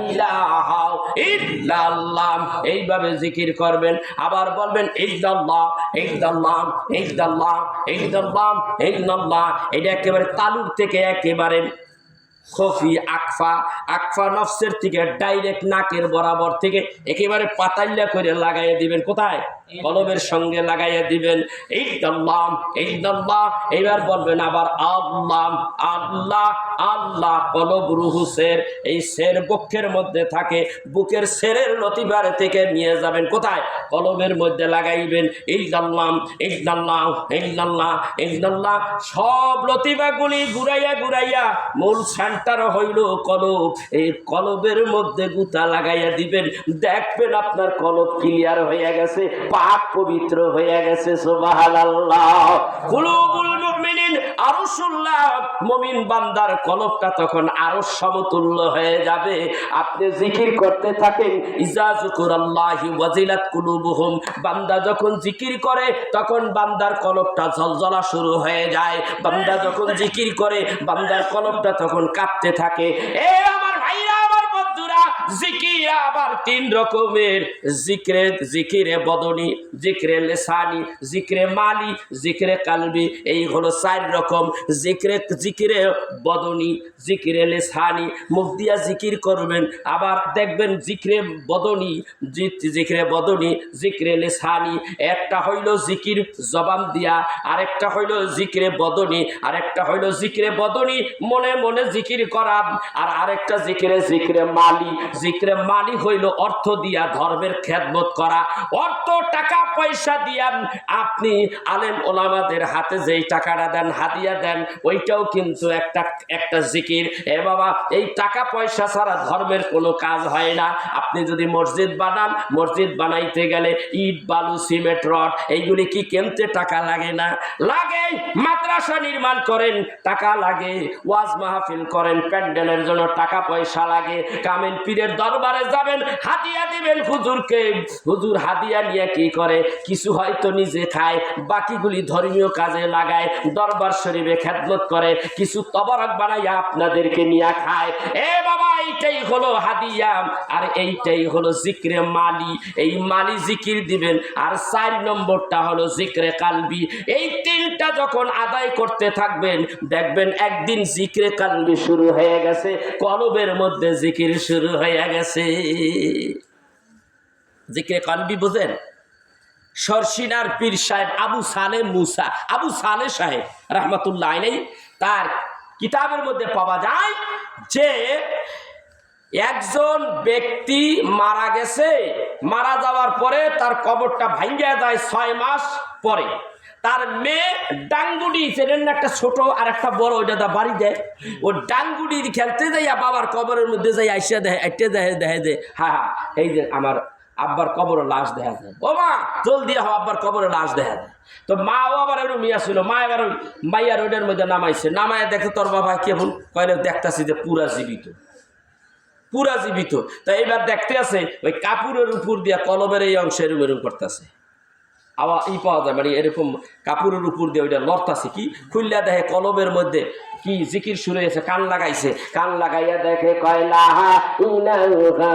ইলাহা ইল্লাল্লাহ। এইভাবে জিকির করবেন। আবার বলবেন ইল্লাল্লাহ ইল্লাল্লাহ ইল্লাল্লাহ ইল্লাল্লাহ ইল্লাল্লাহ। এটা একেবারে তালুর থেকে একেবারে খফি আকফা, আকফা নফসের থেকে ডাইরেক্ট নাকের বরাবর থেকে একেবারে পাতাল্লা করে লাগাইয়া দিবেন। কোথায়? কলবের সঙ্গে লাগাইয়া দিবেন। ইল্লাল্লাহ ইল্লাল্লাহ। এবার বলবেন আবার আল্লাহ আল্লাহ আল্লাহ। কলব রুহু সের, এই সের বক্ষের মধ্যে থাকে। বুকের সেরের লতিবার থেকে নিয়ে যাবেন কোথায়? কলবের মধ্যে লাগাইবেন। ইল্লাল্লাহ ইল্লাল্লাহ ইল্লাল্লাহ ইল্লাল্লাহ। সব লতিবাগুলি ঘুরাইয়া ঘুরাইয়া মূল সেন্টার হইল কলব। এই কলবের মধ্যে গুতা লাগাইয়া দিবেন। দেখবেন আপনার কলব ক্লিয়ার হয়ে গেছে, পাক পবিত্র হয়ে গেছে। সুবহানাল্লাহ। কুলুবুল মুমিনিন আরশুল্লাহ। মুমিন বান্দার কলবটা তখন আরশ সমতুল্য হয়ে যাবে। আপনি জিকির করতে থাকেন। ইজা যুকুরাল্লাহি ওয়াজিলাত কুলুবুহুম। বান্দা যখন জিকির করে তখন বান্দার কলবটা ঝলঝলা শুরু হয়ে যায়। বান্দা যখন জিকির করে বান্দার কলবটা তখন কাঁপতে থাকে। এ আমার ভাইরা, আমার বন্ধুরা, জিকির দিয়া আবার 3 রকমের জিকিরে বদনি, জিকিরে লিসানি, জিকিরে মালি, জিকিরে কালবি। এই হলো 4 রকম জিকিরে বদনি, জিকিরে লিসানি, মুখ দিয়া জিকির করবেন। আবার দেখবেন জিকিরে বদনি, জিকিরে লিসানি, একটা হইল জিকির জবান দিয়া, আরেকটা হইল জিকিরে বদনি, আরেকটা হইল জিকিরে বদনি মনে মনে জিকির করা, আর আরেকটা জিকিরে মালি হইল অর্থ দিয়া ধর্মের খেদমত করা। অর্থ টাকা পয়সা দিয়া আপনি আলেম ওলামাদের হাতে যেই টাকাটা দেন, হাদিয়া দেন, ওইটাও কিন্তু একটা জিকির। এ বাবা, এই টাকা পয়সা ছাড়া ধর্মের কোনো কাজ হয় না। আপনি যদি মসজিদ বানান, মসজিদ বানাইতে গেলে ইট বালু সিমেন্ট রড এইগুলি কি কিনতে টাকা লাগে না? লাগে। মাদ্রাসা নির্মাণ করেন টাকা লাগে, ওয়াজ মাহফিল করেন প্যান্ডেলের জন্য টাকা পয়সা লাগে, কামেল পীরের দরবারে যাবেন হাদিয়া দিবেন হুজুরকে, হুজুর হাদিয়া নিয়ে কি করে? কিছু হয়তো নিজে খায়, বাকিগুলি ধর্মীয় কাজে লাগায়, দরবার শরীফে খেদমত করে, কিছু তবরক বানাইয়া আপনাদেরকে নিয়ে খায়। এ বাবা, এইটাই হলো হাদিয়া, আর এইটাই হলো জিক্রে মালি। এই মালি জিকির দিবেন। আর 4 নম্বরটা হলো জিক্রে কালবি। এই 3টা যখন আদায় করতে থাকবেন, দেখবেন একদিন জিক্রে কালবি শুরু হয়ে গেছে, কলবের মধ্যে জিকির শুরু হয়ে গেছে। জিক্রে কালবি বুঝেন? সরসিনার পীর সাহেব আবু সালে সাহেব রহমতুল্লাহ আলাইহি, তার কিতাবের মধ্যে পাওয়া যায় যে একজন ব্যক্তি মারা গেছে, মারা যাওয়ার পরে তার কবরটা ভাঙ্গা যায় 6 মাস পরে। তার মেয়ে ডাঙ্গুডি, চেনেন না, একটা ছোট আর একটা বড়, ওইটা দা বাড়ি দেয়। ও ডাঙ্গুডি খেলতে যাইয়া বাবার কবরের মধ্যে যাই আইসা দেখে যে হ্যাঁ এই যে আমার আব্বার কবরের লাশ দেখা যায়। ও মা, জলদি হও, আব্বার কবরের লাশ দেখা যায়। তো মাও আবার একটু মিয়া ছিল, মা এবার ওই মাইয়া রোডের মধ্যে নামাইছে, নামায় দেখে তোর বাবা কেমন, কয়লে দেখতাছি যে পুরা জীবিত। তা এইবার দেখতে আছে ওই কাপড়ের উপর দিয়া কলবের এই অংশে এরম করতেছে, আবার পাওয়া যায়, মানে এরকম কাপড়ের উপর দিয়ে ওইটা লড়তাছে, কি খুললা দেখে কলবের মধ্যে কি জিকির শুরু হয়েছে। কান লাগাইয়া দেখে কয় লা ইলাহা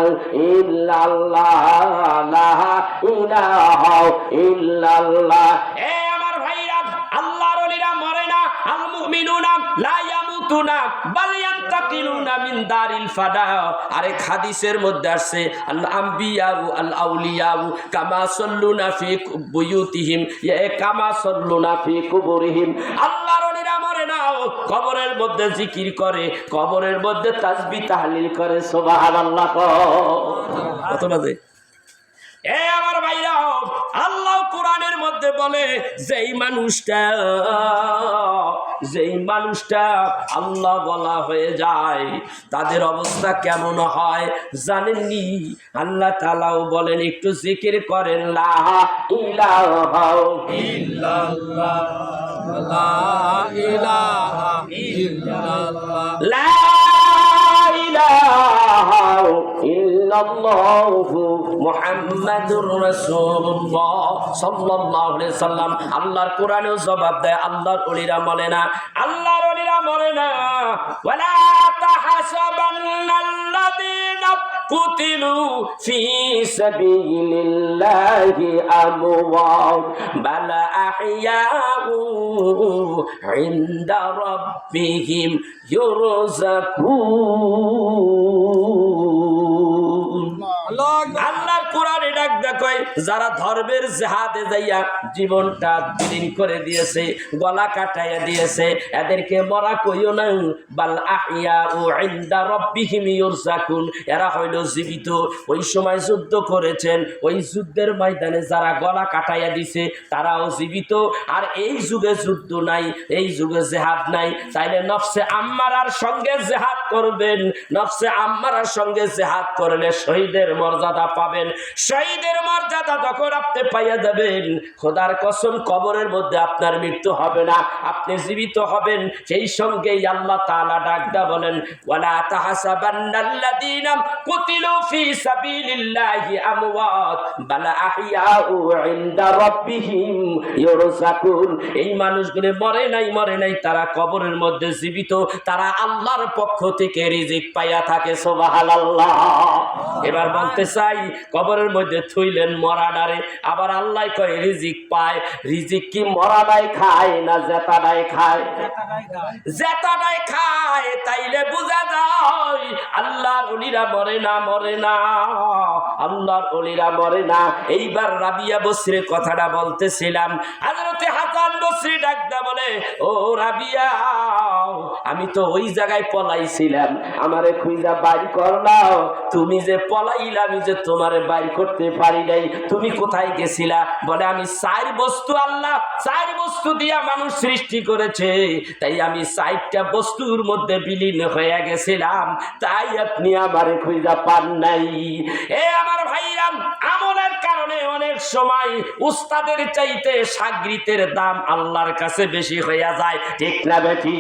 ইল্লাল্লাহ। এ আমার ভাইরা, আল্লাহর ওলিরা মরে না, আল মুমিনুনা লা ইয়ামুতুনা বাল ইয়ান্তাকিলুনা মিন দারিল ফাদা। আরেক হাদিসের মধ্যে আছে আল আম্বিয়া আল আউলিয়া কামা সাল্লুনা ফি বুয়ুতিহিম কামা সাল্লুনা ফি কুবুরিহিম। আল্লাহর ওলিরা মরে না, কবরের মধ্যে জিকির করে, কবরের মধ্যে তাসবিহ তাহলিল করে। সুবহানাল্লাহ। কত বাজে? এ আমার ভাইরা, আল্লাহ কোরআনের মধ্যে বলে যেই মানুষটা আল্লাহ বলা হয়ে যায় তাদের অবস্থা কেমন হয় জানেননি? আল্লাহ তাআলাও বলেন একটু জিকির করেন, লা ইলাহা ইল্লাল্লাহ, লা ইলাহা ইল্লাল্লাহ, লা ইলাহা ইল্লাল্লাহু মুহাম্মাদুর রাসূলুল্লাহ সাল্লাল্লাহু আলাইহি সাল্লাম। আল্লাহর কোরআনেও জবাব দেয়, আল্লাহর ওলিরা মরে না, আল্লাহর ওলিরা মরে না। ওয়ালা তাহাসাবান্নাল্লাযীনা কুতিলু ফি সাবিলিল্লাহি আমওয়াত বাল আহইয়াউ ইনদা রাব্বিহিম ইউরযাকুন। আল্লাহর কোরআনে ডাক দেখায় যারা ধর্মের জিহাদে যাইয়া জীবনটা বিলীন করে দিয়েছে, গলা কাটাইয়া দিয়েছে, এদেরকে মরা কইও না, বাল আহইয়াউ ইনদা রাব্বিহিম ইউরযাকুন। এরা হইল জীবিত। ওই সময় যুদ্ধ করেছেন, ওই যুদ্ধের ময়দানে যারা গলা কাটাইয়া দিছে তারাও জীবিত। আর এই যুগে যুদ্ধ নাই, এই যুগে জিহাদ নাই। তাইলে নফসে আম্মারার সঙ্গে জিহাদ করবেন। নফসে আম্মারার সঙ্গে জিহাদ করলে শহীদের মর্যাদা পাবেন। শহীদের মর্যাদা যখন আপনি পাইয়া যাবেন, খোদার কসম কবরের মধ্যে আপনার মৃত্যু হবে না, আপনি জীবিত হবেন। সেই সঙ্গেই আল্লাহ তাআলা ডাকদা বলেন, ওয়ালা তাহাসাবান্নাল্লাযীনা কুতিলু ফি সাবিলিল্লাহি আমওয়াত বাল আহইয়াউ ইনদা রাব্বিহিম ইউরযাকুন। এই মানুষগুলো মরে নাই, তারা কবরের মধ্যে জীবিত, তারা আল্লাহর পক্ষ থেকে রিজিক পাইয়া থাকে। সুবহানাল্লাহ। এবার বলতে চাই, কবরের মধ্যে থুইলেন মরাডারে, আবার আল্লাহ কয় রিজিক পায়। রিজিক কি মরাডাই খায় না জেতাডাই খায়? জেতাডাই খায়। তাইলে বোঝা যায় আল্লাহর ওলিরা মরে না, আল্লাহর ওলিরা মরে না। এইবার রাবিয়া বসরির কথাটা বলতেছিলাম, হযরতে হাসান বসরি ডাকদা বলে, ও রাবিয়া, আমি তো ওই জায়গায় পলাইছিলাম, আমারে খুঁজা বাড়ি করলাও। তুমি যে পলাইলা, আমি যে তোমারে বাড়ি করতে পারি নাই, তুমি কোথায় গেছিলা? বলে, আমি চার বস্তু, আল্লাহ চার বস্তু দিয়া মানুষ সৃষ্টি করেছে, তাই আমি চারটা বস্তুর মধ্যে বিলীন হয়ে গেছিলাম, তাই আপনি আমারে খুঁজা পান নাই। এ আমার ভাইরা, আমলের কারণে অনেক সময় উস্তাদের চাইতে শাগরিদের দাম আল্লাহর কাছে বেশি হইয়া যায়, ঠিক না বেঠি?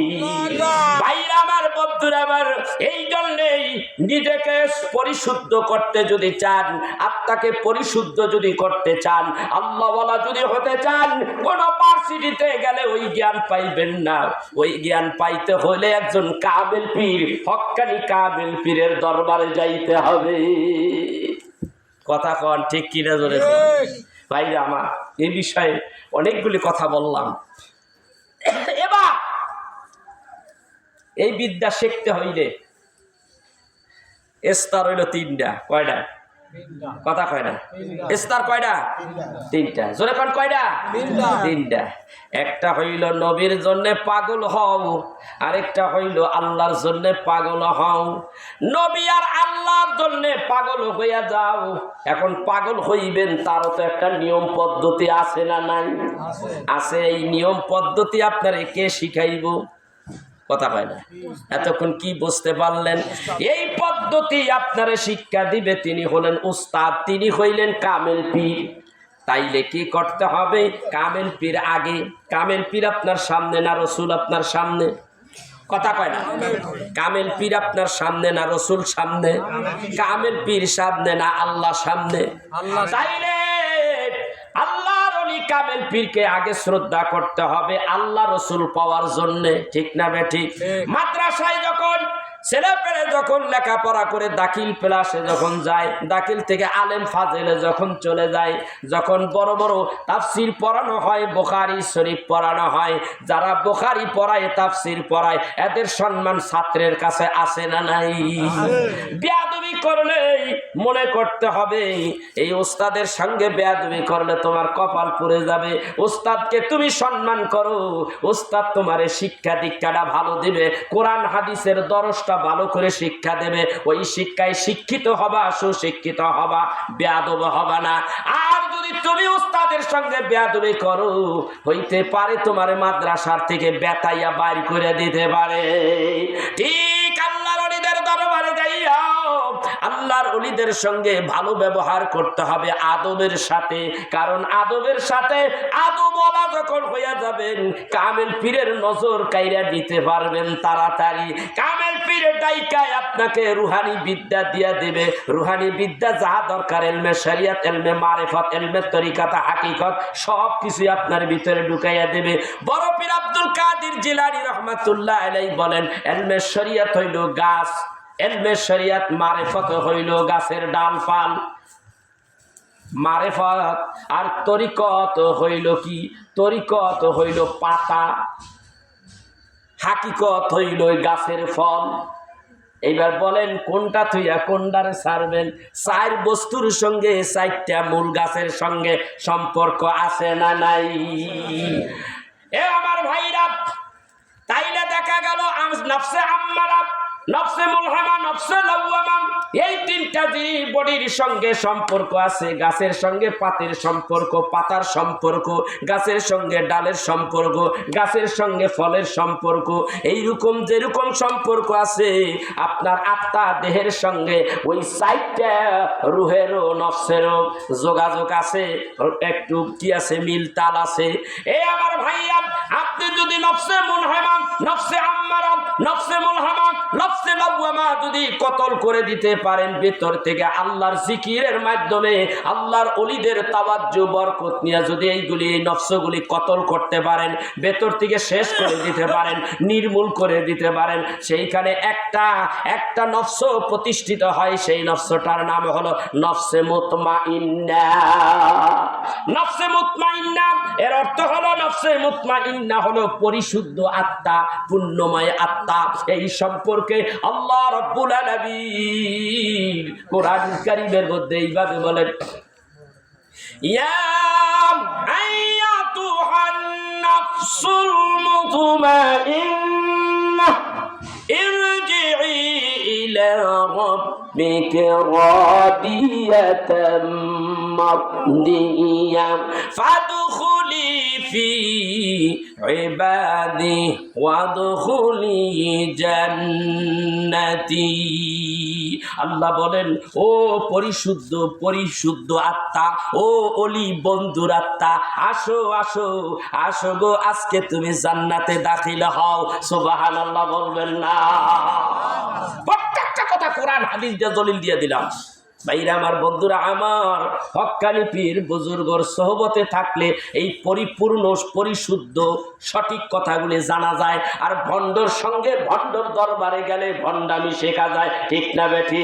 ভাইরা আমার, বন্ধুরা আমার, এই জন্যই নিজেকে পরিশুদ্ধ করতে যদি চান, আত্মাকে পরিশুদ্ধ যদি করতে চান, আল্লাহওয়ালা যদি হতে চান, কোন ভার্সিটিতে গেলে ওই জ্ঞান পাইবেন না। ওই জ্ঞান পাইতে হলে একজন কামেল পীর, হক্কানি কামেল পীরের দরবারে যাইতে হবে। কথা কন ঠিক কিনা জোরে? ভাইরা আমার, এই বিষয়ে অনেকগুলি কথা বললাম। এবার এই বিদ্যা শিখতে হইলে স্তর হইল তিনটা। কয়টা? কথা কয় না? স্তর কয়টা? তিনটা। জোরে কোন কয়টা? তিনটা। একটা হইল নবীর জন্য পাগল হও, আরেকটা হইল আল্লাহর জন্য পাগল হও। নবী আর আল্লাহর জন্য পাগল হইয়া যাও। এখন পাগল হইবেন, তারও তো একটা নিয়ম পদ্ধতি আছে না নাই? আছে। এই নিয়ম পদ্ধতি আপনারে কে শিখাইব? কথা হয় না। এতক্ষণ কি বুঝতে পারলেন? এই পদ্ধতি আপনারে শিক্ষা দিবে তিনি হলেন উস্তাদ, তিনি হইলেন কামেল পীর। তাইলে কি করতে হবে? কামেল পীর আগে। কামেল পীর আপনার সামনে না রসুল আপনার সামনে? কথা কয় না? কামেল পীর আপনার সামনে না রসুল সামনে? কামেল পীর সামনে না আল্লাহ সামনে? তাইলে আল্লাহর ওলি কামেল পীরকে আগে শ্রদ্ধা করতে হবে আল্লাহ রসুল পাওয়ার জন্য, ঠিক না বেঠিক? মাদ্রাসায় যখন ছেলে পেলে যখন লেখাপড়া করে দাখিল ক্লাসে যখন যায়, দাখিল থেকে আলেম ফাজেলে যখন চলে যায়, যখন বড় বড় তাফসির পড়ানো হয়, বুখারী শরীফ পড়ানো হয়, যারা বুখারী পড়ায়, তাফসির পড়ায়, এদের সম্মান ছাত্রের কাছে আছে না নাই? বেয়াদবি করলে মনে করতে হবে এই ওস্তাদের সঙ্গে বেয়াদবি করলে তোমার কপাল পুড়ে যাবে। ওস্তাদকে তুমি সম্মান করো, ওস্তাদ তোমারে শিক্ষা দীক্ষাটা ভালো দিবে, কোরআন হাদিসের দরসটা ভালো করে শিক্ষা দেবে। ওই শিক্ষায় শিক্ষিত হবা, সুশিক্ষিত হবা, বেয়াদব হবা না। আর যদি তুমি উস্তাদের সঙ্গে বেয়াদবি করো, হইতে পারে তোমার মাদ্রাসার থেকে বেতাইয়া বাইর করে দিতে পারে। ঠিক আল্লাহর ওলিদের দরবারে যাইয়া আল্লাহর ওলিদের সঙ্গে ভালো ব্যবহার করতে হবে আদবের সাথে। কারণ আদবের সাথে আদবওয়ালা যখন হইয়া যাবেন, কামেল পীরের নজর কাইরা দিতে পারবেন তাড়াতাড়ি। কামেল পীরের ডাইকায় আপনাকে রুহানি বিদ্যা দিয়া দেবে। রুহানি বিদ্যা যা দরকার, এলমে শরিয়ত, এলমে মারিফত, এলমে তরিকাত, হাকিকত, সব কিছু আপনার ভিতরে ঢুকাইয়া দেবে। বড় পীর আব্দুল কাদের জিলানী রহমাতুল্লাহ আলাইহি বলেন, এলমে শরিয়ত হইল গাছ, এলমে শরিয়ত মারিফত হইল গাছের ডালপাল, মারিফত আর তরিকত হইল কি? তরিকত হইল পাতা, হাকিকত হইল গাছের ফল। এইবার বলেন কোনটা থইয়া কোনটারে ছাড়বেন? চার বস্তুর সঙ্গে চারটা মূল গাছের সঙ্গে সম্পর্ক আছে না নাই? এ আমার ভাইরা, তাইলে দেখা গেল নাফসে আম্মারা নফসে মুলহামা, নফসে লাওয়ামা, এই তিনটা যে বডির সঙ্গে সম্পর্ক আছে, গাছের সঙ্গে পাতের সম্পর্ক, পাতার সম্পর্ক, গাছের সঙ্গে ডালের সম্পর্ক, গাছের সঙ্গে ফলের সম্পর্ক, এইরকম যেরকম সম্পর্ক আছে আপনার আত্মা দেহের সঙ্গে, ওই সাইডটা রুহেরও নফসেরও যোগাযোগ আছে, একটু কি আছে, মিল তাল আছে। এই আমার ভাইয়া, আপনি যদি নফসে মুলহামা, নফসে আম্মারা, নফসে মুলহামা, নফসে লাওয়ামা যদি কতল করে দিতে পারেন ভেতর থেকে আল্লাহর জিকিরের মাধ্যমে, আল্লাহর ওলিদের তাওয়াজ্জু বরকত নিয়ে যদি এইগুলি, এই নফসগুলি কতল করতে পারেন, ভেতর থেকে শেষ করে দিতে পারেন, নির্মূল করে দিতে পারেন, সেইখানে একটা নফস প্রতিষ্ঠিত হয়। সেই নফসটার নাম হলো নফসে মুতমাইন্না। নফসে মুতমাইন্না এর অর্থ হলো, নফসে মুতমাইন্না হলো পরিশুদ্ধ আত্মা, পুণ্যময় আত্মা। এই সম্পর্কে আল্লাহ রাব্বুল আলামিন কোরআন কারীমের মধ্যে এইভাবে বলেন, ইয়া আইয়াতুহান নাফসুল মুতমাইন্নাহ ইরজিই ইলা রাব্বিকা রাদিয়াতাম মারদিয়া ফাদখুলি ফি ইবাদি ওয়াদখুলি জান্নাতি। আল্লাহ বলেন, ও পরিশুদ্ধ পরিশুদ্ধ আত্মা, ও অলি বন্ধুর আত্মা, আসো আসো আসো গো, আজকে তুমি জান্নাতে দাখিল হও। সুবহানাল্লাহ বলবেন না? প্রত্যেকটা কথা কোরআন হাদিস দিয়ে দলিল দিয়ে দিলাম। ভাইরা আমার, বন্ধুরা আমার, হক্কানি পীর বুজুর্গর সোহবতে থাকলে এই পরিপূর্ণ পরিশুদ্ধ সঠিক কথাগুলি জানা যায়। আর ভণ্ডর সঙ্গে, ভণ্ডর দরবারে গেলে ভণ্ডামি শেখা যায়। ঠিক না বেঠি?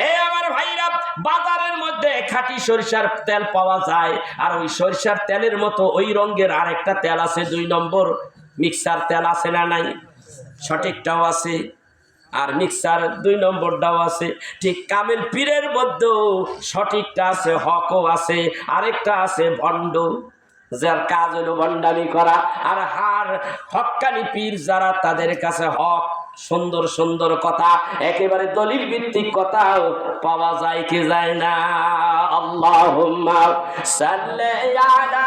এই আমার ভাইরা, বাজারের মধ্যে খাঁটি সরিষার তেল পাওয়া যায়, আর ওই সরিষার তেলের মতো ওই রঙের আরেকটা তেল আছে, 2 নম্বর মিক্সার তেল আছে না নাই? সঠিকটাও আছে আর মিক্সার 2 নম্বরটাও আছে। ঠিক কামেল পীরের মধ্যেও সঠিকটা আছে, হকও আছে, আরেকটা আছে ভণ্ড, যার কাজ হলো ভণ্ডামি করা। আর হক্কানি পীর যারা, তাদের কাছে হক, সুন্দর সুন্দর কথা, একেবারে দলিল ভিত্তিক কথা পাওয়া যায় কি যায় না? আল্লাহুম্মা সাল্লি আলা